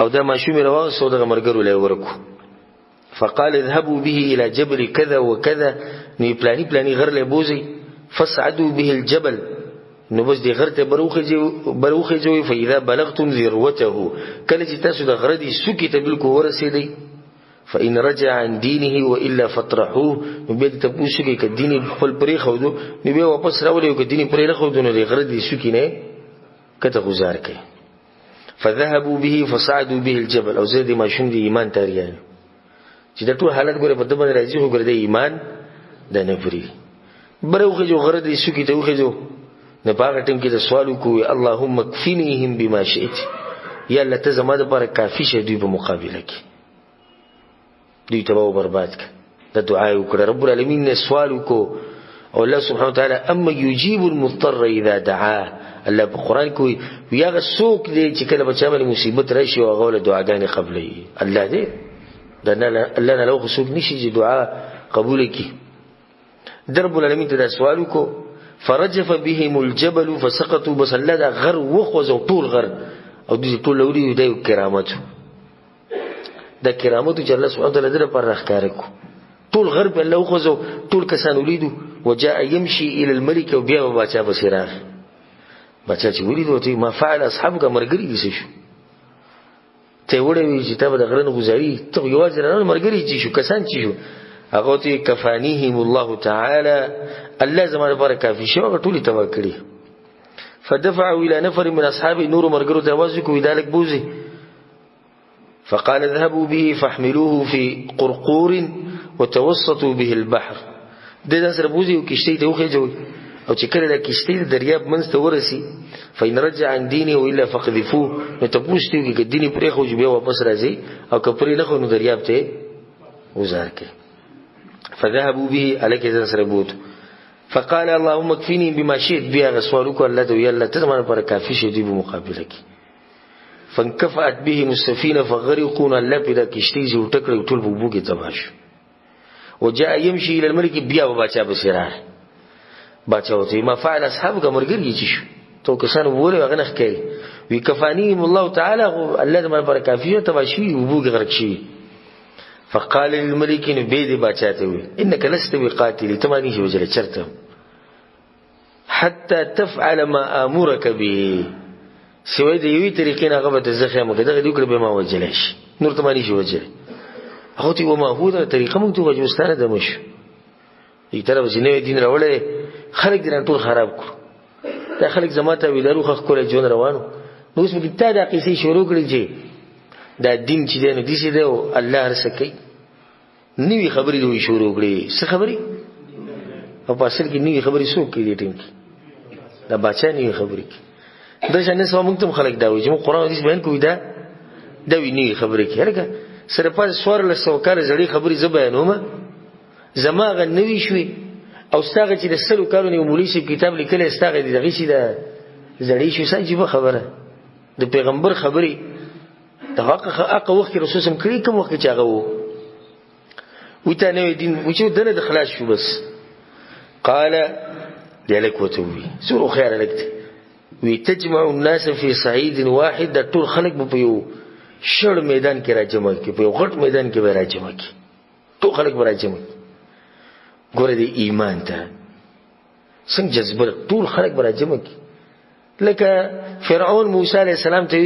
او دا ماشوم روان سو دغه مرګرو لای ورکو. فقال اذهبوا به الى جبل كذا وكذا ني پلاني غر له بوزي فصعدوا به الجبل نو بس دي غر ته بروخه جوي فاذا بلغتم ذروته کله چې تاسو د غر دي سوکي ته بالکل ورسېدي فإن رجع عن دينه وإلا فطرحوه نو بیا ته پوښتنه کوي ک دین خپل پرې خو نو بیا واپس راولې ک دین پرې نه خو نو غر دي سوکي نه کته گزار کوي. فذهبوا به فصعدوا به الجبل او زید ما شوم دي ایمان تاریان چې د ټول حالت ګوره په دغه باندې راځي خو ګره د ایمان د نه پری بروخه جو غره دي سوکي ته وخه جو نه پاګه ټیم کې د سوال کوي اللهم اكفنيهم بما شئت یا الله ته زما د لپاره کافی شه دوی په مقابله کې دوی تباہ برباد ک د دعا وکړه رب العالمین نه سوال کو او الله سبحانه وتعالى اما يجيب المضطر اذا دعاه الله په قران کوي یاغه څوک دی چې کله بچا باندې مصیبت راشي او هغه له دعاګانې قبلې الله دې الله نه له څوک نشي چې دعا قبول کړي. رب العالمین ته سوال کو فرجف بهم الجبل فسقطوا بس الله دا غر وخوزو طول غر او دې ټول لوري د کرامت د کرامت چې الله سبحانه وتعالى دې پر راخاره کو طول غر په الله وخوزو طول کسان ولیدو وجاء يمشي الى الملك وبيا بچا بصيراخ بچا چې ولیدو ته ما فعل اصحابك مرګري دي شو ته وړي چې ته د غرن گزاري ته یوازې نه مرګري چې شو کسان چې شو هغه ته کفانیهم الله تعالی الله زمانه پر کافی شو ټولي توکړي. فدفعوا الى نفر من اصحاب نور مرګرو ته आवाज کوي دالک بوزي فقال اذهبوا به فاحملوه في قرقور وتوسطوا به البحر د سره بوزي او کشتۍ ته وخېجوي او چې کله د کشتۍ د دریاب منځ ته ورسي فإن رجع عن دينه والا فقذفوه نو تاسو ته کې دیني پرې خو بیا واپس راځي او کپرې نه خو نو دریاب ته وزار کې. فذهبوا به عليك ذا سربوت فقال اللهم اكفني بما شئت بیا غسوالك الله ته یا الله ته زمانه پر کافی شي دی په مقابله کې. فانكفأت بهم السفينه فغرقوا الله بدا کشتۍ جو ټکړه ټول بوبو کې تباش وجاء يمشي الى الملك بیا بچا بصيرار بچا وته ما فعل اصحابك مرګري چې شو تو کسان وره هغه نه کوي وی کفانیهم الله تعالی الله دې پر کافیه تباشوی وبوګ غرق شي. فقال للملك بيد باچاته وي انك لست بقاتل تمانی شي وجل چرته حتى تفعل ما امرك به سوی دې یوې طریقې نه غوته زخه مګه دغه دوکړه به ما وجلش نور تمانی شي وجل هغه تی و ما هو دا طریقه موږ ته وجوستانه دمش دې طرف جنې دین راولې خلک دې ټول خراب کړ دا خلک زماته ویلارو خخ کوله جون روانو نو اوس موږ ته دا قصې شروع کړې چې دا دین چې دی نو دې څه دی او الله رسکې نوې خبرې دوی شروع کړې څه خبرې او په اصل کې نوې خبرې څوک کوي دې ټیم کې دا بچا نوې خبرې دا شنه سم موږ ته خلک دا وایي چې موږ قرآن حدیث بیان کوو دا وی نوې خبرې کې هرګه سره په سوار له سوکاله زړې خبرې ز بیانومه زماغه نوې شوې او ستاغه چې د سلو کارونه مولوی شي کتاب لیکل ستاغه دغه شي دا زړې شو ساجيبه خبره د پیغمبر خبرې د حق وخت رسول سم کړي کوم وخت چې هغه وو ته نو دین وچو دنه د خلاص شو بس قال ذلك وتوي سور خير لك وی تجمع الناس في صعيد واحد د ټول خلق په یو شړ میدان کې راجمع کی په یو غټ میدان کې راجمع کی ټول خلق راجمع ګوره د ایمان ته څنګه جذبه ټول خلق راجمع کی لکه فرعون موسی علیہ السلام ته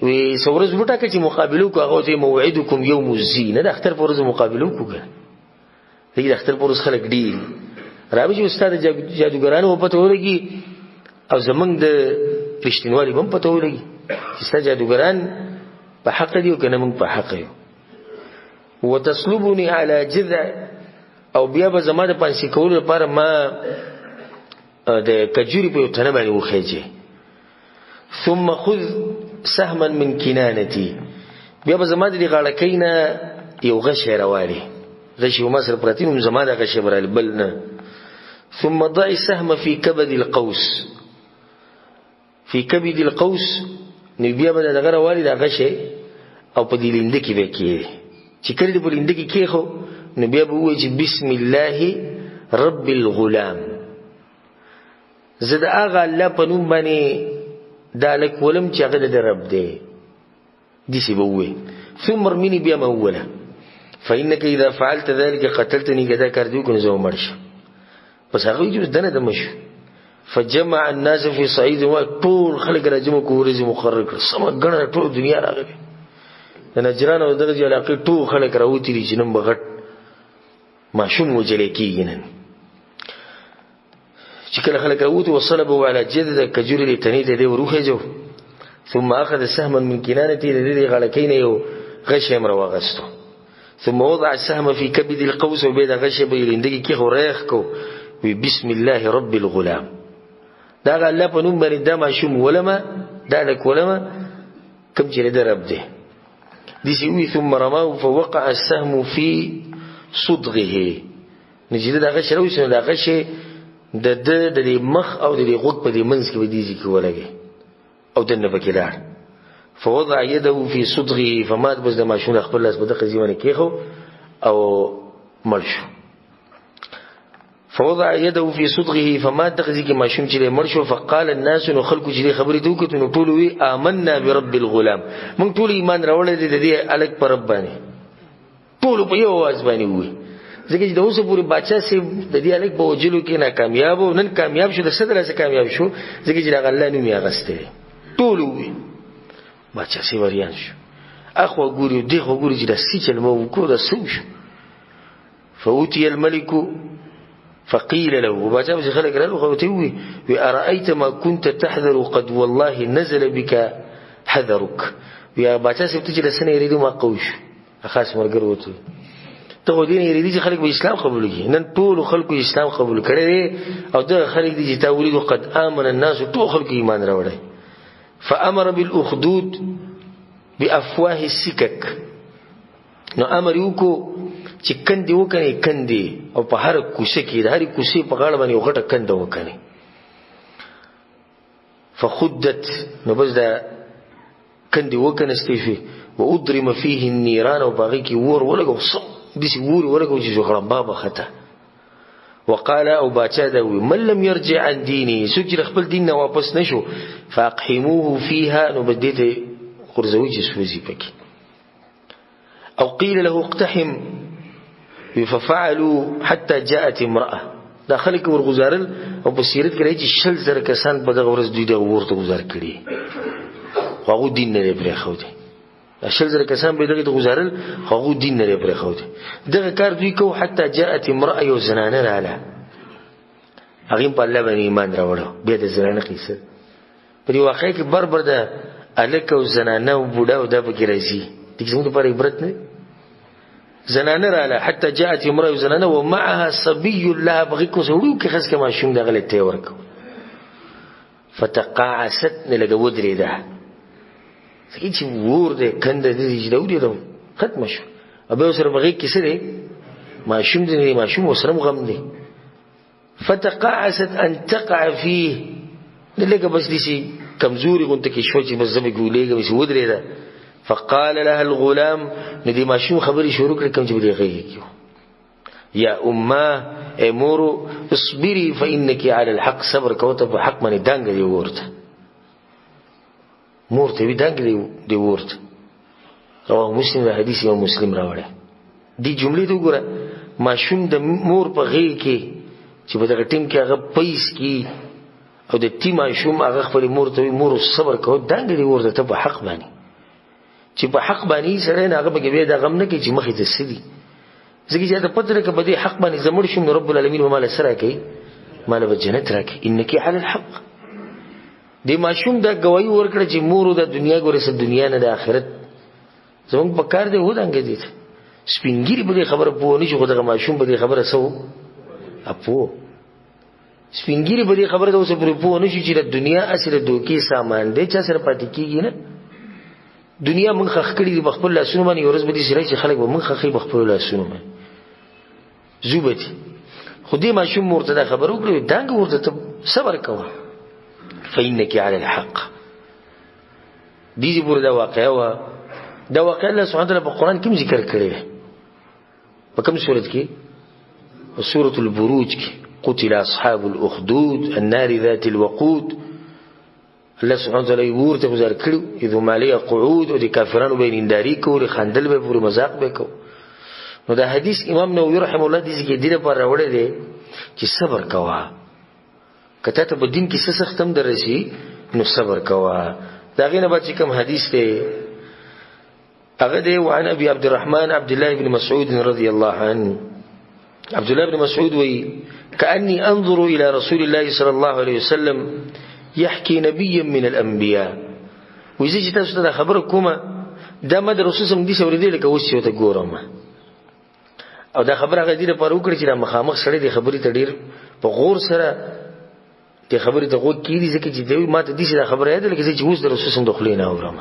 وی سورز بوټه کې چې مقابله کو هغه ته موعدکم یوم الزین د اختر پرز مقابله کوګه دې د اختر پرز خلک ډیر راوي چې استاد جادوګرانو په پته ورګي او زمنګ د پښتنوالي هم پته ورګي چې استاد جادوګران په حق دی او کنه موږ په حق یو وتسلبني على جذع او بیا به زما د پانسی کول لپاره ما د کجوري په تنه باندې وخېږي ثم خذ سهما من كنانتي بیا به زما د غاړکینا یو غشه راوالي غشه مصر پرتینم زما د غشه برال بلنه ثم ضع السهم في كبد القوس في كبد القوس نبیا به دغه راوالي د غشه او په دې لیند کې وکړي چې کړي په لیند کې کېخو نبیا به وایي چې بسم الله رب الغلام زد اغه الله په نوم باندې دالک ولم چې هغه د رب دی دسی به وایي ثم ارمني بیا موله فانك اذا فعلت ذلك قتلتني كذا کردو کنه زو مرش بس هغه یې دنه د مشو فجمع الناس في صعيد وطول خلق راجمه کورز مقرر کړ سم غنه ټول دنیا راغله د نجران او دغه علاقې ټول خلق راوتی دي چې نن بغټ ماشوم وجلې کیږي نن چې کله خلق راوتی وصلبوا على جذذ کجور لتنید دی وروخه جو ثم اخذ سهما من كنانته الذي غلكين یو غش امر واغستو ثم وضع السهم في كبد القوس وبيد غش بيلندګي کې خوريخ کو بسم الله رب الغلام دا الله په نوم باندې دا ماشوم ولما دا لک ولما کوم چې د رب دی دي ثم رماه فوقع السهم في صدغه نجد دا غش روسنه دا غش د مخ او د غوږ په دې منځ کې ودیږي کې ولګي او دنه پکې لار فوضع يده في صدغه فمات بس د ماشوم خپل لاس په دغه ځیونه کېخو او مرشو فوضع يده في صدغه فمات دغه ځکه ماشوم چې مرشو فقال الناس نو خلکو چې خبرې دوکته نو ټول وی آمنا برب الغلام موږ ټول ایمان راوړل دي د دې الګ پر رب باندې ټول په یو आवाज باندې وی ځکه چې د اوسه پوری بادشاہ سي د دې الګ په وجلو کې ناکامیاب او نن کامیاب شو د صدر سره کامیاب شو ځکه چې الله نوم یې غسته ټول وی بادشاہ سي وریان شو اخو ګوري دغه ګوري چې د سچل مو کو د سوش فوتي الملك فقيل له وبعدها خلق له خوتوي وأرأيت ما كنت تحذر قد والله نزل بك حذرك يا بچا سبتي لسنه يريد ما قوش خاص مرګر وته ته دین يريد چې خلک به اسلام قبول کړي نن ټول خلک اسلام قبول کړي او د خلک دي چې تاولید قد امن الناس ټول خلک ایمان راوړي فامر بالاخدود بافواه السكك نو امر یو کو چې کندې وکني کندې او په هر کوڅه کې د هر کوڅې په غاړه باندې غټه کنده وکني فخدت نو بس دا کندې وکنه استفي واضرم فيه النيران او باغي کې ور ولګو دي ور ولګو چې غړم بابا خطه وقال او باچا دا وی من لم يرجع عن ديني سوق چې خپل دین نه واپس نشو فاقحموه فيها نو بدیته خرزوي چې سوزي پکې او قيل له اقتحم ففعلوا حتى جاءت امراه دا خلک ورغزارل او په سیرت کې راځي شل زر کسان په دغه ورځ دوی د ورته گزار کړي خو دین نه پرې خو دي شل زر کسان به دغه گزارل خو دین نه پرې خو دي دغه کار دوی کو حتی جاءت امراه یو زنانه رااله هغه په الله باندې ایمان راوړو به د زنانه قصه په واقع کې بربر ده الک او زنانه او بوډا او د بګی راځي د څنګه په عبرت نه زنانه رااله حتی جاءت امراه زنانه ومعها صبي لها بغيكو سوړو کې خاص کما شوم دغه لته ورکو فتقاعست لګه ودري ده چې ور دې کنده دې جوړې ده ختم شو ابه سره بغي کې سره ما شوم دې ما شوم وسره غم دي فتقاعست ان تقع فيه لګه بس دې شي کمزوري غونته کې شو چې بس زمي ګولېږي مې ودري ده فقال لها الغلام ندي ما شو خبري شروع کړ کوم چې بده غيږي يا امه امورو اصبري فانك على الحق صبر کوته په حق باندې دنګ دی ورته مورته وی دنګ دی ورته رواه مسلم د حدیث یو مسلم راوړی دی جملې ته وګوره ماشوم د مور په غېږ کې چې په دغه ټیم کې هغه پیس کی او د تی ماشوم هغه خپل مور ته وی مور صبر کو دنګ دی ورته ته په حق باندې چې په حق باندې سره نه هغه به دا غم نه کوي چې مخې ته سدي ځکه چې دا پدره کې بده حق باندې زمړ شوم رب العالمین ومال سره کوي مال به جنت راکې انك على الحق دې ماشوم دا گواہی ورکړه چې مور د دنیا ګورې سره دنیا نه د آخرت زموږ په کار دی و دانګې دي سپینګری به خبره پوه نه شي خو دغه ماشوم به خبره سو اپو سپینګری به خبره اوسه پوه نه شي چې د دنیا اصل دوکي سامان دی چا سره پاتې کیږي نه دنیا من خخ کړي د خپل لاسونو باندې ورځ به دي چې خلک به من خخې بخپل لاسونو باندې زوبتي خدای ماشوم مرتدا خبرو کړو دانګ ورته صبر کوه فإنك على الحق دې پورې دا واقعا دا واقعا الله سبحانه وتعالى په قران کې ذکر کړی په کوم سورۃ کې سورۃ البروج کې قتل اصحاب الاخدود النار ذات الوقود الله سبحانه وتعالى ورته گزار کړو اذ ماليه قعود او د کافرانو بیننداری کول خندل به پورې مذاق به کو نو دا حدیث امام نووي رحم الله دې کې ډیره پر راوړل دي چې صبر کوا کته ته بدین کې څه سختم درشي نو صبر کوا دا غینه به چې کوم حدیث دی هغه دی وعن ابي عبد الرحمن عبد الله بن مسعود رضي الله عنه عبد الله بن مسعود وی كأني انظر الى رسول الله صلى الله عليه وسلم يحكي نبيا من الانبياء وزي چې تاسو ته خبر کومه دا مد رسول سم دي سورې لکه اوس یو ته ګورم او دا خبره هغه دې په وکړه چې دا مخامخ سره دې خبرې ته ډیر په غور سره دې خبرې ته غوږ کیږي ځکه چې دوی ماته دې څه خبره یاد لکه چې اوس د رسول سم دخلې نه اورم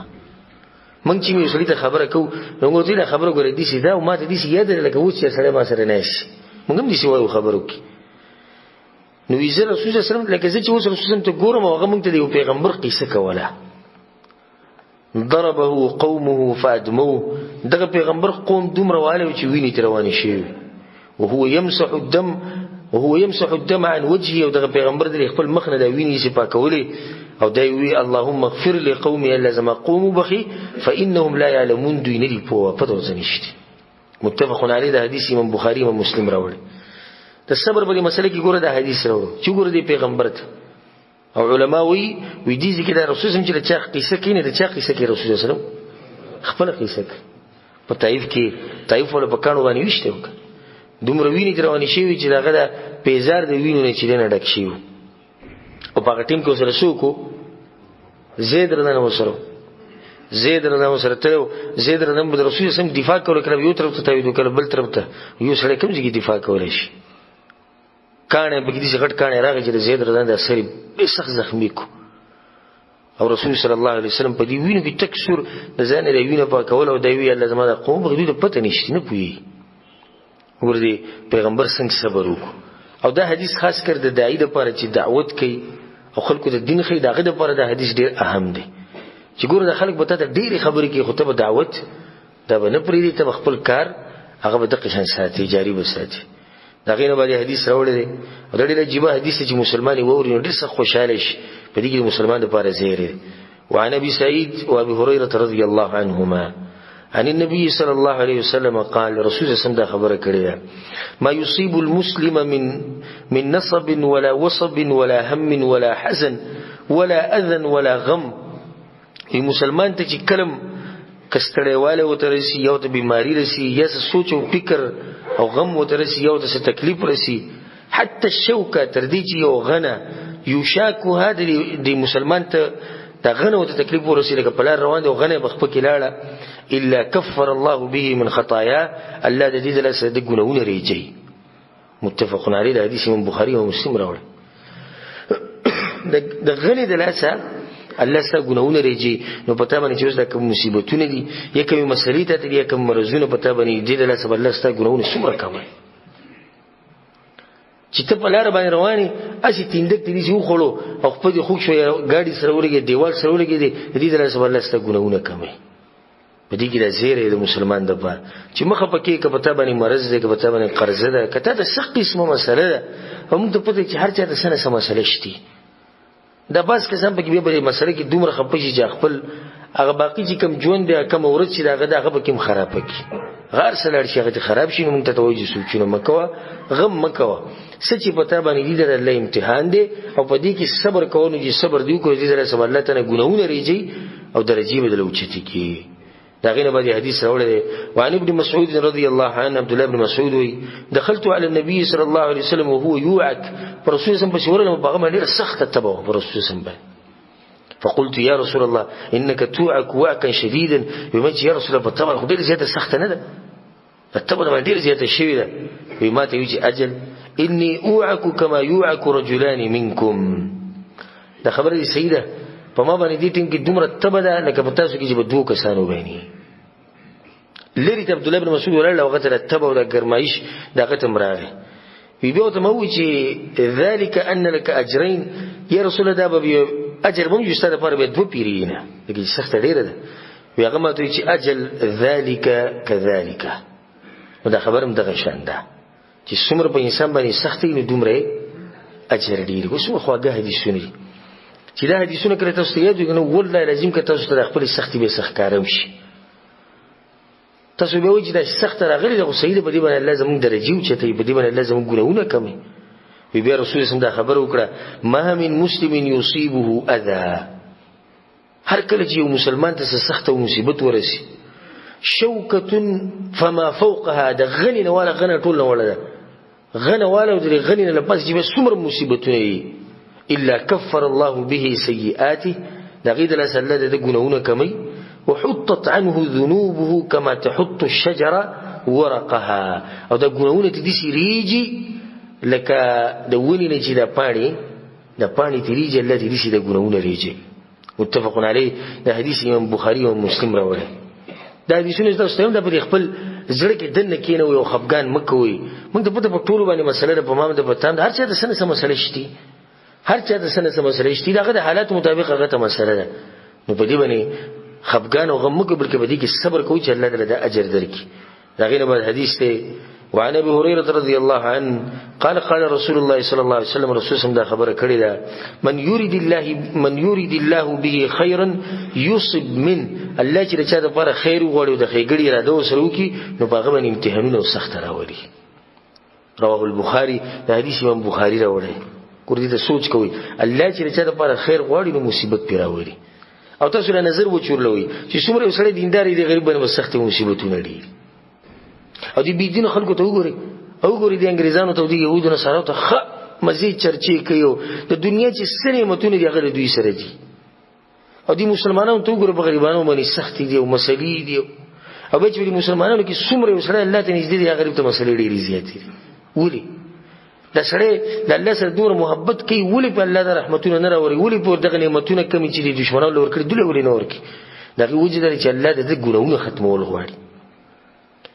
مونږ چې یو سړي ته خبره کو نو دې خبره ګورې دې دا او ماته دې یاد لکه اوس چې سره ما سره نشي مونږ هم دې وایو خبرو کې نو یې رسول الله صلی الله علیه وسلم لکه چې اوس رسول الله ته ګورم او هغه مونږ ته د پیغمبر قصه کوله ضربه قومه فادموه دغه پیغمبر قوم دومره والو چې ویني ترواني شي وهو يمسح الدم عن وجهه او دغه پیغمبر د خپل مخ نه د ویني چې پاکولې او دای وی اللهم اغفر لقومي لازم قوم بخي فانهم لا يعلمون دوی نه دی په پدو ځنيشت متفق علی د حدیث امام بخاری او مسلم راوړي د صبر په مسله کې ګوره د حدیث راوړي چې ګوره د پیغمبر ته او علماء وی دي چې د رسول الله چې چا قصه کینې د چا قصه کې رسول الله صلی الله علیه وسلم خپل قصه په طائف کې طائف ول په کانو باندې وشته وک دومره ویني درواني شي چې داغه د پیزار د وینو نه چې نه ډک شي او په ټیم کې سره شوکو زید رضانه وسره ته زید رضانه د رسول الله دفاع کول کړو یو طرف ته ویدو کړو بل طرف ته یو سره کوم ځای دفاع کولای شي کانه په دې غټ کانه راغی چې زید رضانه د سری به سخت زخمی کو او رسول صلی الله علیه وسلم په دې وینو کې تکسر ځان له وینو په کول او د وی الله زما د قوم بغدو د پته نشته نه پوي ورته پیغمبر څنګه صبر وکړو او دا حدیث خاص کر د داعی لپاره چې دعوت کوي او خلکو د دین خې داغه لپاره دا حدیث ډیر اهم دی چې ګوره د خلک به ته ډېری خبرې کوي خو ته به دعوت دا به نه پریږدي ته خپل کار هغه به د قشن ساتي جاری به ساتي دا غینه باندې حدیث راوړل دی او دا ډېر عجیب حدیث چې مسلمان ووري نو ډېر څه خوشاله شي په دې کې مسلمان لپاره زیری. وعن ابي سعيد وابي هريره رضي الله عنهما عن النبي صلى الله عليه وسلم قال رسول الله صلى الله عليه وسلم خبر کړی ما يصيب المسلم من نصب ولا وصب ولا هم ولا حزن ولا اذى ولا غم. ای مسلمان ته چې کلم کستړیواله وترسي یو ته بیماری رسی یا سوچ او فکر او غم وترسي یو ته تکلیف رسی حتی الشوکه تر دې چې یو غنه یوشاکو هدا دی مسلمان ته دا غنه او تکلیف ورسی لکه په لار روان دی او غنه بخ پکې لاړه الا كفر الله به من خطايا الله د دې له سره د ګناونه ریږي. متفق علیه د حدیث من بخاری او مسلم راوړل. د غنه د لاسه الله سره ګناونه ریږي نو پتا باندې چې اوس د کوم مصیبتونه دي یا کوم مسلې ته دي یا کوم مرزونه پتا باندې دې د لاسه الله سره ګناونه څومره کوي چې ته په لار باندې رواني اسی تیندک دې چې وخړو او خپل خو شو ګاډي سره ورګي دیوال سره ورګي دې د لاسه الله سره ګناونه کوي. په دې کې د زیره د مسلمان د پاره چې مخه پکې کپتا باندې مرز دې کپتا باندې قرض ده کته د سخت قسمه مسله ده هم ته پته چې هر چا د سنه سم مسله شتي دا بس قسم پکې به مسله کې دومره خپشي چې خپل هغه باقی چې کم ژوند دی کم ورځ چې هغه به کوم خراب کی غار سره شي هغه خراب شي نو موږ ته توجه سوچونه مکوه غم مکوه سچې پتا باندې دې د الله امتحان دی او په دې کې صبر کوو چې صبر دی کو دې سره سم الله تعالی ګناونه ریږي او درجه بدل اوچتي کی. دا غینه باندې حدیث راوړل. وعن ابن مسعود رضی الله عنه عبد الله بن مسعود وی دخلت على النبي صلى الله عليه وسلم وهو يوعك رسول الله په شورله مبغه ډیر سخت تبو رسول الله فقلت يا رسول الله انك توعك وعكا شديدا بما يا رسول الله طبعا خو ډیر زیاته سخت نه ده التبه ډیر زیاته شوی ده بما ته یجي اجل اني اوعك كما يوعك رجلان منكم. دا خبره دي سیده په ما باندې دې ټیم کې دومره تبه ده لکه په تاسو کې چې په دوه کسانو باندې لري ته عبد الله بن مسعود ولاړ وخت له تبه او د ګرمایش دغه تمراغه وی بیا ته مو چې ذلك ان لك اجرين یا رسول الله دا به اجر مو یو ستاره پر به دوه پیرینه دغه سخت ډیره ده وی هغه ماته چې اجل ذلك كذلك دا خبرم دغه شان ده چې څومره په انسان باندې سختي نه دومره اجر ډیر وسو خواږه حدیثونه چې دا حدیثونه کړه تاسو ته یاد وګنو والله لازم که تاسو ته خپل سختي به سخت کارم شي تاسو به وځي دا سخت راغلي د سید په دې باندې لازم درجه او چته په دې باندې لازم ګناونه کمي. بیا رسول الله دا خبر وکړه ما من مسلم يصيبه اذى هر کله چې یو مسلمان ته سخت او مصیبت ورسي شوکه فما فوقها د غنی نه ولا غنه ټول نه ولا ده غنه ولا د غنی نه پس چې به څومره مصیبتونه الا كفر الله به سيئاته دا غید له سله د ګناونه کمی وحطت عنه ذنوبه كما تحط الشجره ورقها او دا ګناونه ته دي سریږي لکه د ونی نه چې د پانی تریږي الله دې دې د ګناونه ریږي. متفق علیه دا حدیث امام بخاری او مسلم راوړل. دا حدیثونه تاسو ته د خپل زړه کې دنه کینه او خفقان مکوي موږ ته په ټولو باندې مسله په ما د پتان هر څه د سنه سم مسله شتي هر چا د سنه سم مسله شتي دغه د حالات مطابق هغه ته مسله ده نو په دې باندې خفقان او غم مکو بلکې په دې کې صبر کوي چې الله تعالی د اجر درکړي. دغه نه بعد حدیث ته وعن ابي هريره رضي الله عنه قال قال رسول الله صلى الله عليه وسلم رسول الله دا خبره کړې ده من يريد الله به خيرا يصب من الله چې چا د لپاره خیر وغوړي د خیګړي اراده وسره وکي نو هغه باندې امتحانونه سخت راوړي. رواه البخاري دا حدیث امام بخاری راوړی. ګور دې ته سوچ کوي الله چې چا د لپاره خیر غوړي نو مصیبت پیراوړي او تاسو له نظر وچورلوي چې څومره وسړي دینداري دي غریب باندې سخت مصیبتونه دي او دې بيدین خلکو ته وګوري د انګريزانو ته د يهودونو سره ته مزید چرچې کوي د دنیا چې سره متونه دي هغه دوی سره دي او د مسلمانانو ته وګوري په غریبانو باندې سخت دي او مسلې دي او به چې د مسلمانانو کې څومره وسړي الله ته نږدې دي هغه غریب ته مسلې ډېرې زیاتې دي ولي دا سره د الله سره دومره محبت کوي ولي په الله د رحمتونو نه راوړي ولي په دغه نعمتونو کمی چې د دشمنانو لور کړی دله ولي نه ورکی دغه وجه لري چې الله د ګناهونو ختمول غواړي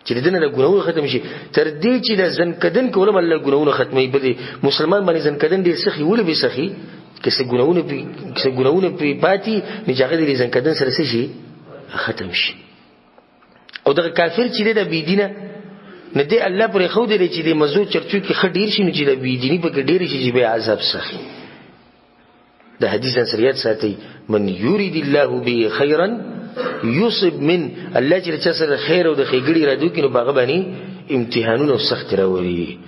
چې دنه د ګناهونو ختم شي تر دې چې د زنکدن کولم الله ګناهونو ختمي بده مسلمان باندې زنکدن ډیر سخي ولي به سخي کسه ګناهونه په پاتې نه ځای د زنکدن سره شي ختم شي او دغه کافر چې د بيدینه نه دی الله پر خو دی چې د مزو چرچو کې خډیر شي، نو چې د بيدینی په کې ډیر شي چې به عذاب سخی. د حدیث انصریات ساتي من یرید الله به خیرا یصب من، الله چې سره خیر او د خیګړي را دوی کینو باغ باندې امتحانونه سخت راوړي.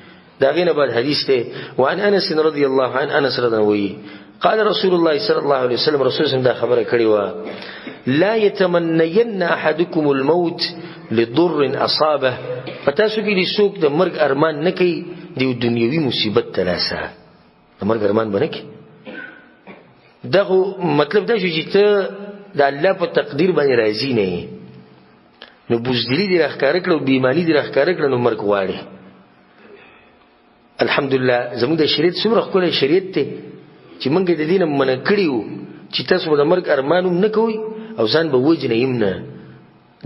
دا غینه بعد حدیث ته وعن انس رضی الله عنه، انس رضی الله عنه قال رسول الله صلی الله علیه وسلم، رسول الله دا خبره کړې و لا يتمنين احدكم الموت لضر اصابه، پتا شو کې دې څوک د مرګ ارمان نه کوي د دنیوي مصیبت تلاسه، د مرګ ارمان باندې کوي. دغه مطلب دا شو چې ته د الله په تقدیر باندې راضي نه، نو بوزدلی دې راخکار کړو، بیمانی دې راخکار کړو، نو مرګ واړي. الحمدلله زموږ د شریعت څومره خپل شریعت ته چې موږ د دین منع کړیو چې تاسو د مرګ ارمانوم نه کوئ او ځان به وجنه يمنه.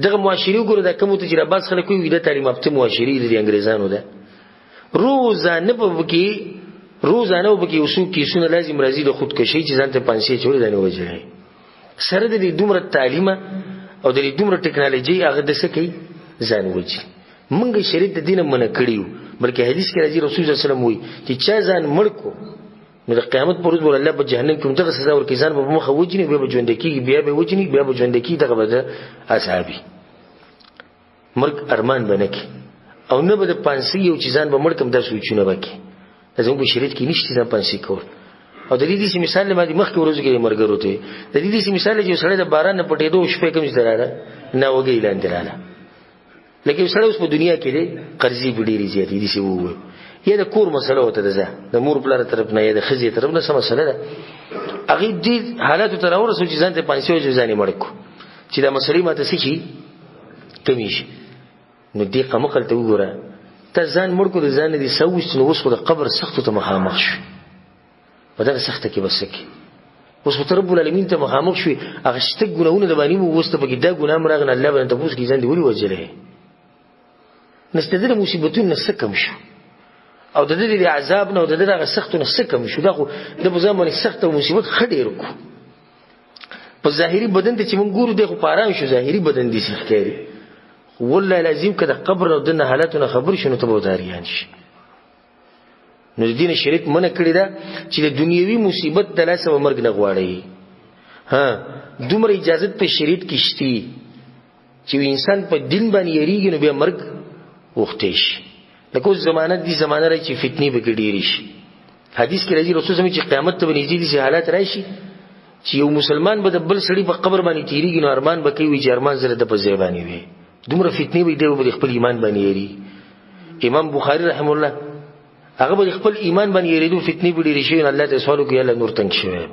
دغه معاشري وګوره د کوم تجربات خلک کوي د تعلیم یافته معاشري د انګريزانو ده، روزانه په کې وسو کې سونه لازم راځي د خودکشي چې ځان ته پانسي چوي دا نه وجه سره د دومره تعلیم او د دومره ټکنالوژي هغه د څه کوي ځان وجه. موږ شریعت د دین منع کړیو، بلکې حدیث کې راځي رسول الله صلی الله علیه وسلم وایي چې چا ځان مړ کو نو د قیامت پر ورځ الله په جهنم کې متغه سزا ورکړي، ځان په مخه وجني، بیا به ژوند کېږي، بیا به وجني، بیا به ژوند کېږي. دغه به اصحابي مرګ ارمان بنکي او نه به د پانسي یو چې ځان به مړ کم د سوچونه وکي. زموږ په شریعت کې نشته د پانسي کول. او د دې مثال لمه مخکې ورځو کې مرګ وروته د دې مثال چې سړی د باران نه پټېدو شپې کوم ځای راځي نه وګي لاندې راځي، لکه سړی اوس په دنیا کې دی قرضې ډېری زیاتې دي سی وو یا د کور مسله وته ده، د مور بلاره طرف نه یا د خزي طرف نه سم مسله ده. هغه دې حالات ته راورسو چې ځان ته پانسي او ځانې مړ کو چې دا مسلې ماته سچي کمیش. نو دې قمقل ته وګوره ته ځان مړ کو د ځان دې سوست نو وسخه د قبر سخت ته مخامخ شو، په دغه سخته کې بس کې اوس په رب العالمین ته مخامخ شوي، هغه شته ګناونه د باندې مو وسته پکې دا ګناه مرغنه الله باندې تاسو کې ځان دی ولي وجلې نستدل مصیبتونه سکم شو او د دې عذاب نه او د دې سختونه سکم شو. دا خو د بزمانه سخت او مصیبت خډیر کو په ظاهري بدن ته چې مونږ ګورو دغه پاران شو، ظاهري بدن دي څه کوي والله لازم کده قبر او دنه حالاتونه خبر شنو ته بوداریان شي. نو د دین شریعت منع کړی دا چې د دنیوي مصیبت د لاسه مرګ نه غواړي. ها دومره اجازه په شریعت کې شته چې انسان په دین باندې یریږي نو بیا مرګ وختې شي. لکه زمانه دي زمانه راځي چې فتنې به ګډېری شي. حدیث کې راځي رسول الله چې قیامت ته نږدې دي حالات راشي چې یو مسلمان به د بل سړي په قبر باندې تیریږي نو ارمان به کوي چې ارمان زره د په ځای باندې وي. دومره فتنې به دی خپل ایمان باندې یری. امام بخاری رحم الله هغه به خپل ایمان باندې یریدو فتنې به ډېری شي. الله ته سوال کوي الله نور تنگ شوی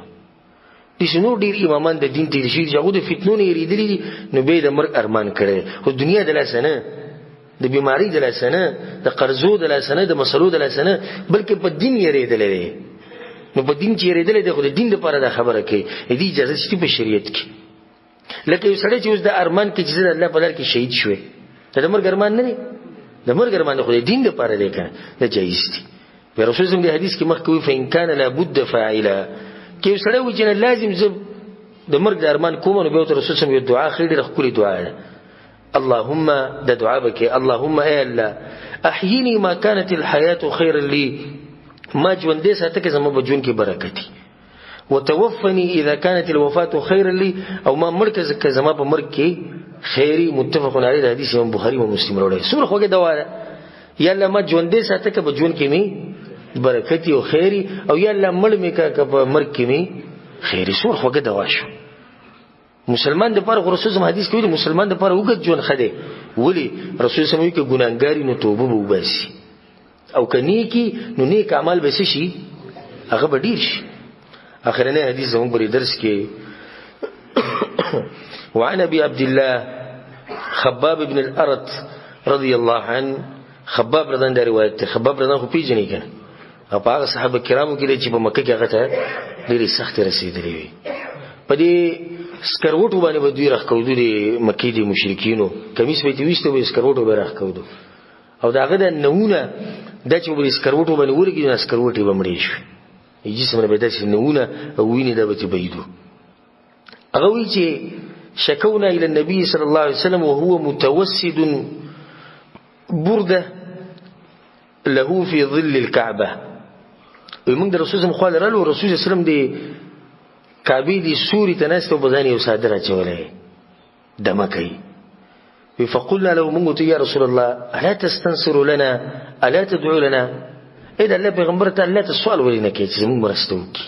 دي شنو ډېر امامان د دین تیر شي چې هغه د فتنو نه یریدلي نو به د مرګ ارمان کړي. خو دنیا د لاسنه د بیماری د لاسنه د قرضو د لاسنه د مسلو د لاسنه بلکې په دین یریدلې. نو په دین چې یریدلې د خو د دین لپاره دا خبره کوي دې اجازه شته په شریعت کې. لکه یو سړی چې اوس د ارمان کې چې الله په لار کې شهید شوی د مرګ ارمان نه دی، د مرګ ارمان خو د دین لپاره دی کنه د جایز دي. رسول الله د حدیث کې مخکوي فإن كان لابد فاعلا کې یو سړی و چې لازم ز د مرګ د ارمان کوم نو به رسول الله یو دعا خېډه رخولي دعا ده اللهم د دعا بکې اللهم اے الله احيني ما كانت الحياه خيرا لي، ما ژوند دې ساته کې زموږ بجون کې برکتي، وتوفني اذا كانت الوفاه خيرا لي او ما مرکز کې زما په مرګ کې خیری. متفق علیه د حدیث امام بخاری او مسلم وروړي. سور خوګه دوا ده یا الله ما ژوند دې ساته کې بجون کې می برکتي او خیری او یا الله مړ می کا په مرګ کې می خیری. سور خوګه دوا شو. مسلمان د پر رسول الله حدیث کوي مسلمان د پر وګت جون خده ولی رسول الله کوي چې ګناګاری نو توبه وباسي او کني کی نو نیک اعمال به شي هغه به ډیر شي. اخرنه حدیث زموږ په درس کې وعن ابي عبد الله خباب بن الارت رضی الله عنه. خباب رضی الله روایت ته خباب رضی الله پیژنې کنه هغه صحابه کرامو کې چې په مکه کې هغه ته ډېری سخت رسیدلې وي. په دې سکروټو باندې به دوی راخکودو د مکې د مشرکینو کمیس به ویسته به سکروټو به راخکودو او داغه د نمونه د چې به سکروټو باندې ورګي نه سکروټي به مړې شي جسمه به داسې نمونه او ویني د به بيدو. هغه وی چې شکونا الى النبي صلى الله عليه وسلم وهو متوسد برده له في ظل الكعبه ومن رسول الله خو لرلو رسول الله سلام دی کعبه دی سوري تناسته وبداني او صادره چولې دمه کوي فقلنا له منغت يا رسول الله الا تستنصر لنا الا تدعو لنا اذا الله پیغمبر ته الله ته سوال ولینه کوي چې موږ مرستو کی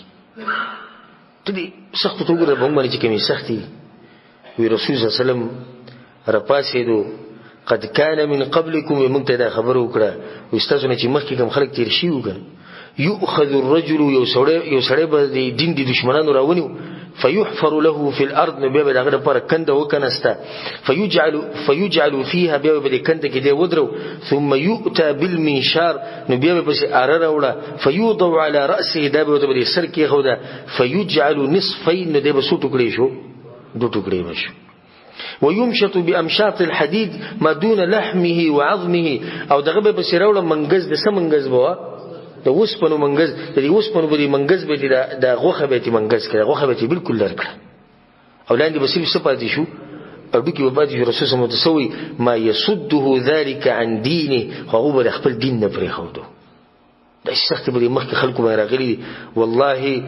تدي سخت تو ګره باندې چې کومي سختي وی رسول الله صلی الله علیه وسلم رپاسېدو قد كان من قبلكم ومنتدا خبر وکړه واستاذونه چې مخکې کوم خلک تیر شي وګ يؤخذ الرجل يسړې به دین دي دشمنانو راونیو فيحفر له في الارض نبي دغه پر کنده وکنستا فيجعل فيها بيبه کنده کې دی ودرو ثم يؤتى بالمنشار نبي به ارره وړه فيوضع على راسه دبه د سر کې خوده فيجعل نصفين دی به سو ټوکړي شو دو ټوکړي بشو ويمشط بامشاط الحديد ما دون لحمه وعظمه او دغه به سراوله منګز د سمنګز بوا د وسپنو منګز د وسپنو بری منګز به د غوخه به تی منګز کړه غوخه به تی بالکل لرکړه او لاندې بسیب صفات شو اډو کې وباد رسول الله متسوي ما يصده ذلك عن دينه هو به خپل دین نه پرې خودو دا سخت به مخکې خلکو به راغلي والله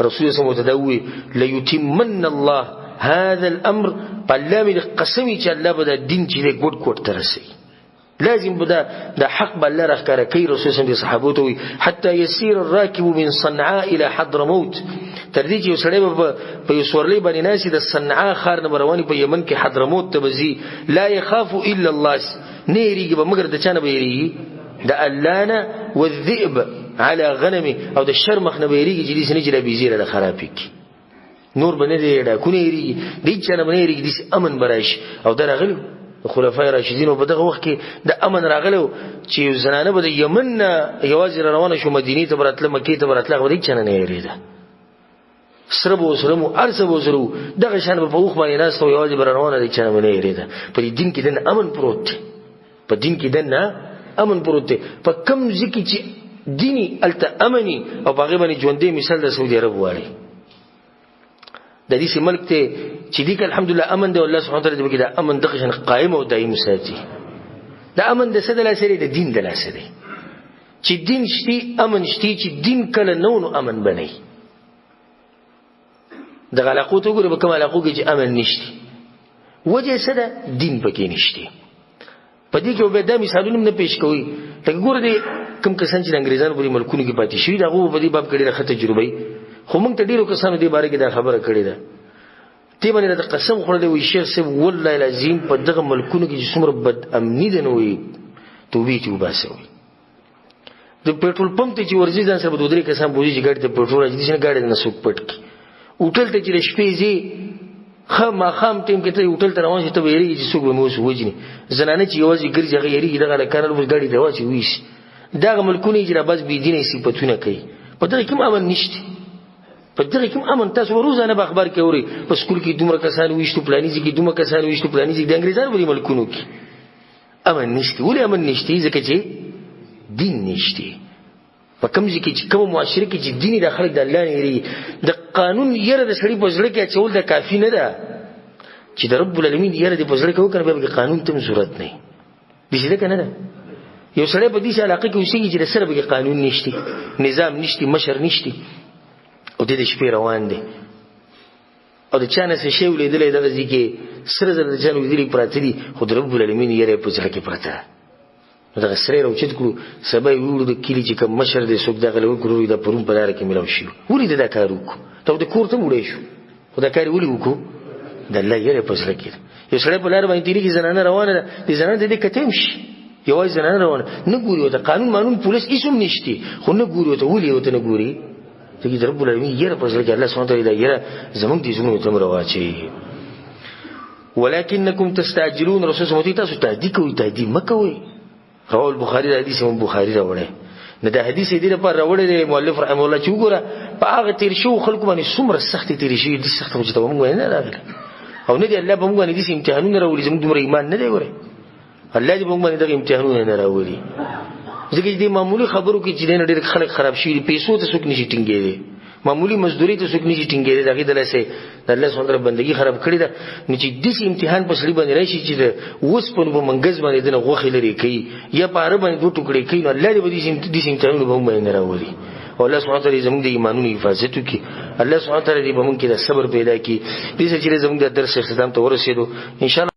رسول الله متدوي ليتمن الله هذا الامر قلامي قسمي چې الله به د دین چې ګډ ګډ ترسي لازم بدا دا حق بالله راخاره کوي رسول الله صحابته حتى يسير الراكب من صنعاء الى حضرموت تر دې چې وسړی په یوسورلی باندې ناسي د صنعاء خار نه رواني په یمن کې حضرموت ته بزي لا يخاف الا الله نيريږي به مگر د چانه به یریږي د الانا والذئب على غنمه او د شرمخ نه به یریږي چې دې سنې چې د بيزيره د خرابېک نور باندې دې دا کونه یریږي دې چانه باندې یریږي د امن برایش او درغلو خلفای راشدین په دغه وخت کې د امن راغلو چې زنانه به د یمن یوازې روانه شو مدینه ته براتله مکه ته براتله غوډی چنه نه یریده سربو سرمو ارسبو سرو دغه شان په اوخ باندې ناس ته یوازې روانه دي چنه نه یریده په دین کې د امن پروت په دین کې د امن پروت په کم ځکه چې دینی الته امني او باغې باندې ژوندې مثال د سعودي عرب والی د دې ملک ته چې دې الحمدلله امن دی الله سبحانه وتعالى دې دا امن دغه شان قائم او دائم ساتي دا امن د سده لاسره د دین د لاسره چې دین شتي امن شتي چې دین کله نو امن بنئ د علاقو ته ګوره کوم علاقو کې چې امن نشته وجه سده دین پکې نشته په دې کې به د مثالونو نه پیش کوي ته ګوره دې کوم کسان چې انګريزانو په ملکونو کې پاتې شوی دا غو په دې باب کې ډېره تجربه خو موږ ته ډیرو کسانو دې باره کې دا خبره کړې ده تی باندې د قسم خورلې وي شیخ صاحب والله العظیم په دغه ملکونو کې چې څومره بد امنی ده نو وي توبې چې وباسوي د پېټرول پمپ ته چې ورځي ځان سره به دوه درې کسان بوزي چې ګاډي ته پېټرول راځي چې ګاډي نه سوق پټ کی هوټل ته چې شپې زی خام ټیم کې ته هوټل ته روان شي ته ویری چې سوق به مو وځني زنانه چې یوازې ګرځي هغه یری دغه کارل مو ګاډي ته واچي ویش دغه ملکونه چې را باز بي دیني صفاتونه کوي په دغه کوم امن نشته په دغه کوم امن تاسو روزانه به خبر کوي په سکول کې دومره کسان ویشتو پلاني کې دومره کسان ویشتو پلاني کې د انګريزانو په ملکونو کې امن نشته ولې امن نشته ځکه چې دین نشته په کوم ځکه چې کوم معاشره کې چې دین د خلک د الله نه لري د قانون یره د سړي په ځړ کې چول د کافی نه ده چې د رب العالمین یره د په ځړ کې وکړي به قانون ته ضرورت نه دي دې کنه ده یو سړی په دې علاقه کې اوسېږي چې د سره به قانون نشته نظام نشته مشر نشته او دې شپې روان دي او د چانه څه شی ولیدلې دغه ځکه سره زر د چانه ویلي پراته دي خو د رب العالمین یې په ځکه کې پراته دغه سره راوچت کړو سبا ویلو د کلی چې کوم مشر دې څوک دغه له کړو د پرون په لار کې ملو شي ولې دا کار وکړو ته د کور ته وړې شو خدای کار ولې وکړو د الله یې په ځکه کې یو سره په لار باندې تیری زنانه روانه دي زنانه دې کتم شي یوای زنانه روانه نه ګوري ته قانون پولیس هیڅ نشتی خو نه ګوري ته ولې وته نه ګوري ته رب العالمین یره په ځل کې الله سبحانه وتعالى یره زمونږ دي زمونږ ته مرواچی ولکنکم تستعجلون رسول الله تاسو تهدید کوي تهدید مکوئ رواه البخاری د حدیث امام بخاری راوړی نه د حدیث دې لپاره راوړی دی مؤلف رحم الله چې وګوره په هغه تیر شو خلکو باندې څومره سخت تیر شي دي سخت چې ته موږ نه راغلی او نه دی الله به موږ باندې دې امتحانونه راوړي زموږ دومره ایمان نه دی وره الله دې موږ باندې دغه امتحانونه نه راوړي ځکه دې معمولی خبرو کې چې ډېر خلک خراب شي پیسو ته څوک نشي ټینګېږي معمولی مزدوری ته څوک نشي ټینګېدلی دغې دله سه د الله سبحانه وتعالی بندګي خراب کړې ده. نو چې داسې امتحان په سړي باندې راشي چې د اوسپنو په منګز باندې دنه غوښې لرې کوي یا په اره باندې دوه ټوکړې کوي، نو الله دې به داسې امتحانونه به موږ باندې نه راولي او الله سبحانه وتعالی زموږ د ایمانونو حفاظت وکړي. الله سبحانه وتعالی دې به موږ کې د صبر پیدا کړي. دې سره چې زموږ د درس اختتام ته ورسېدو ان شاء الله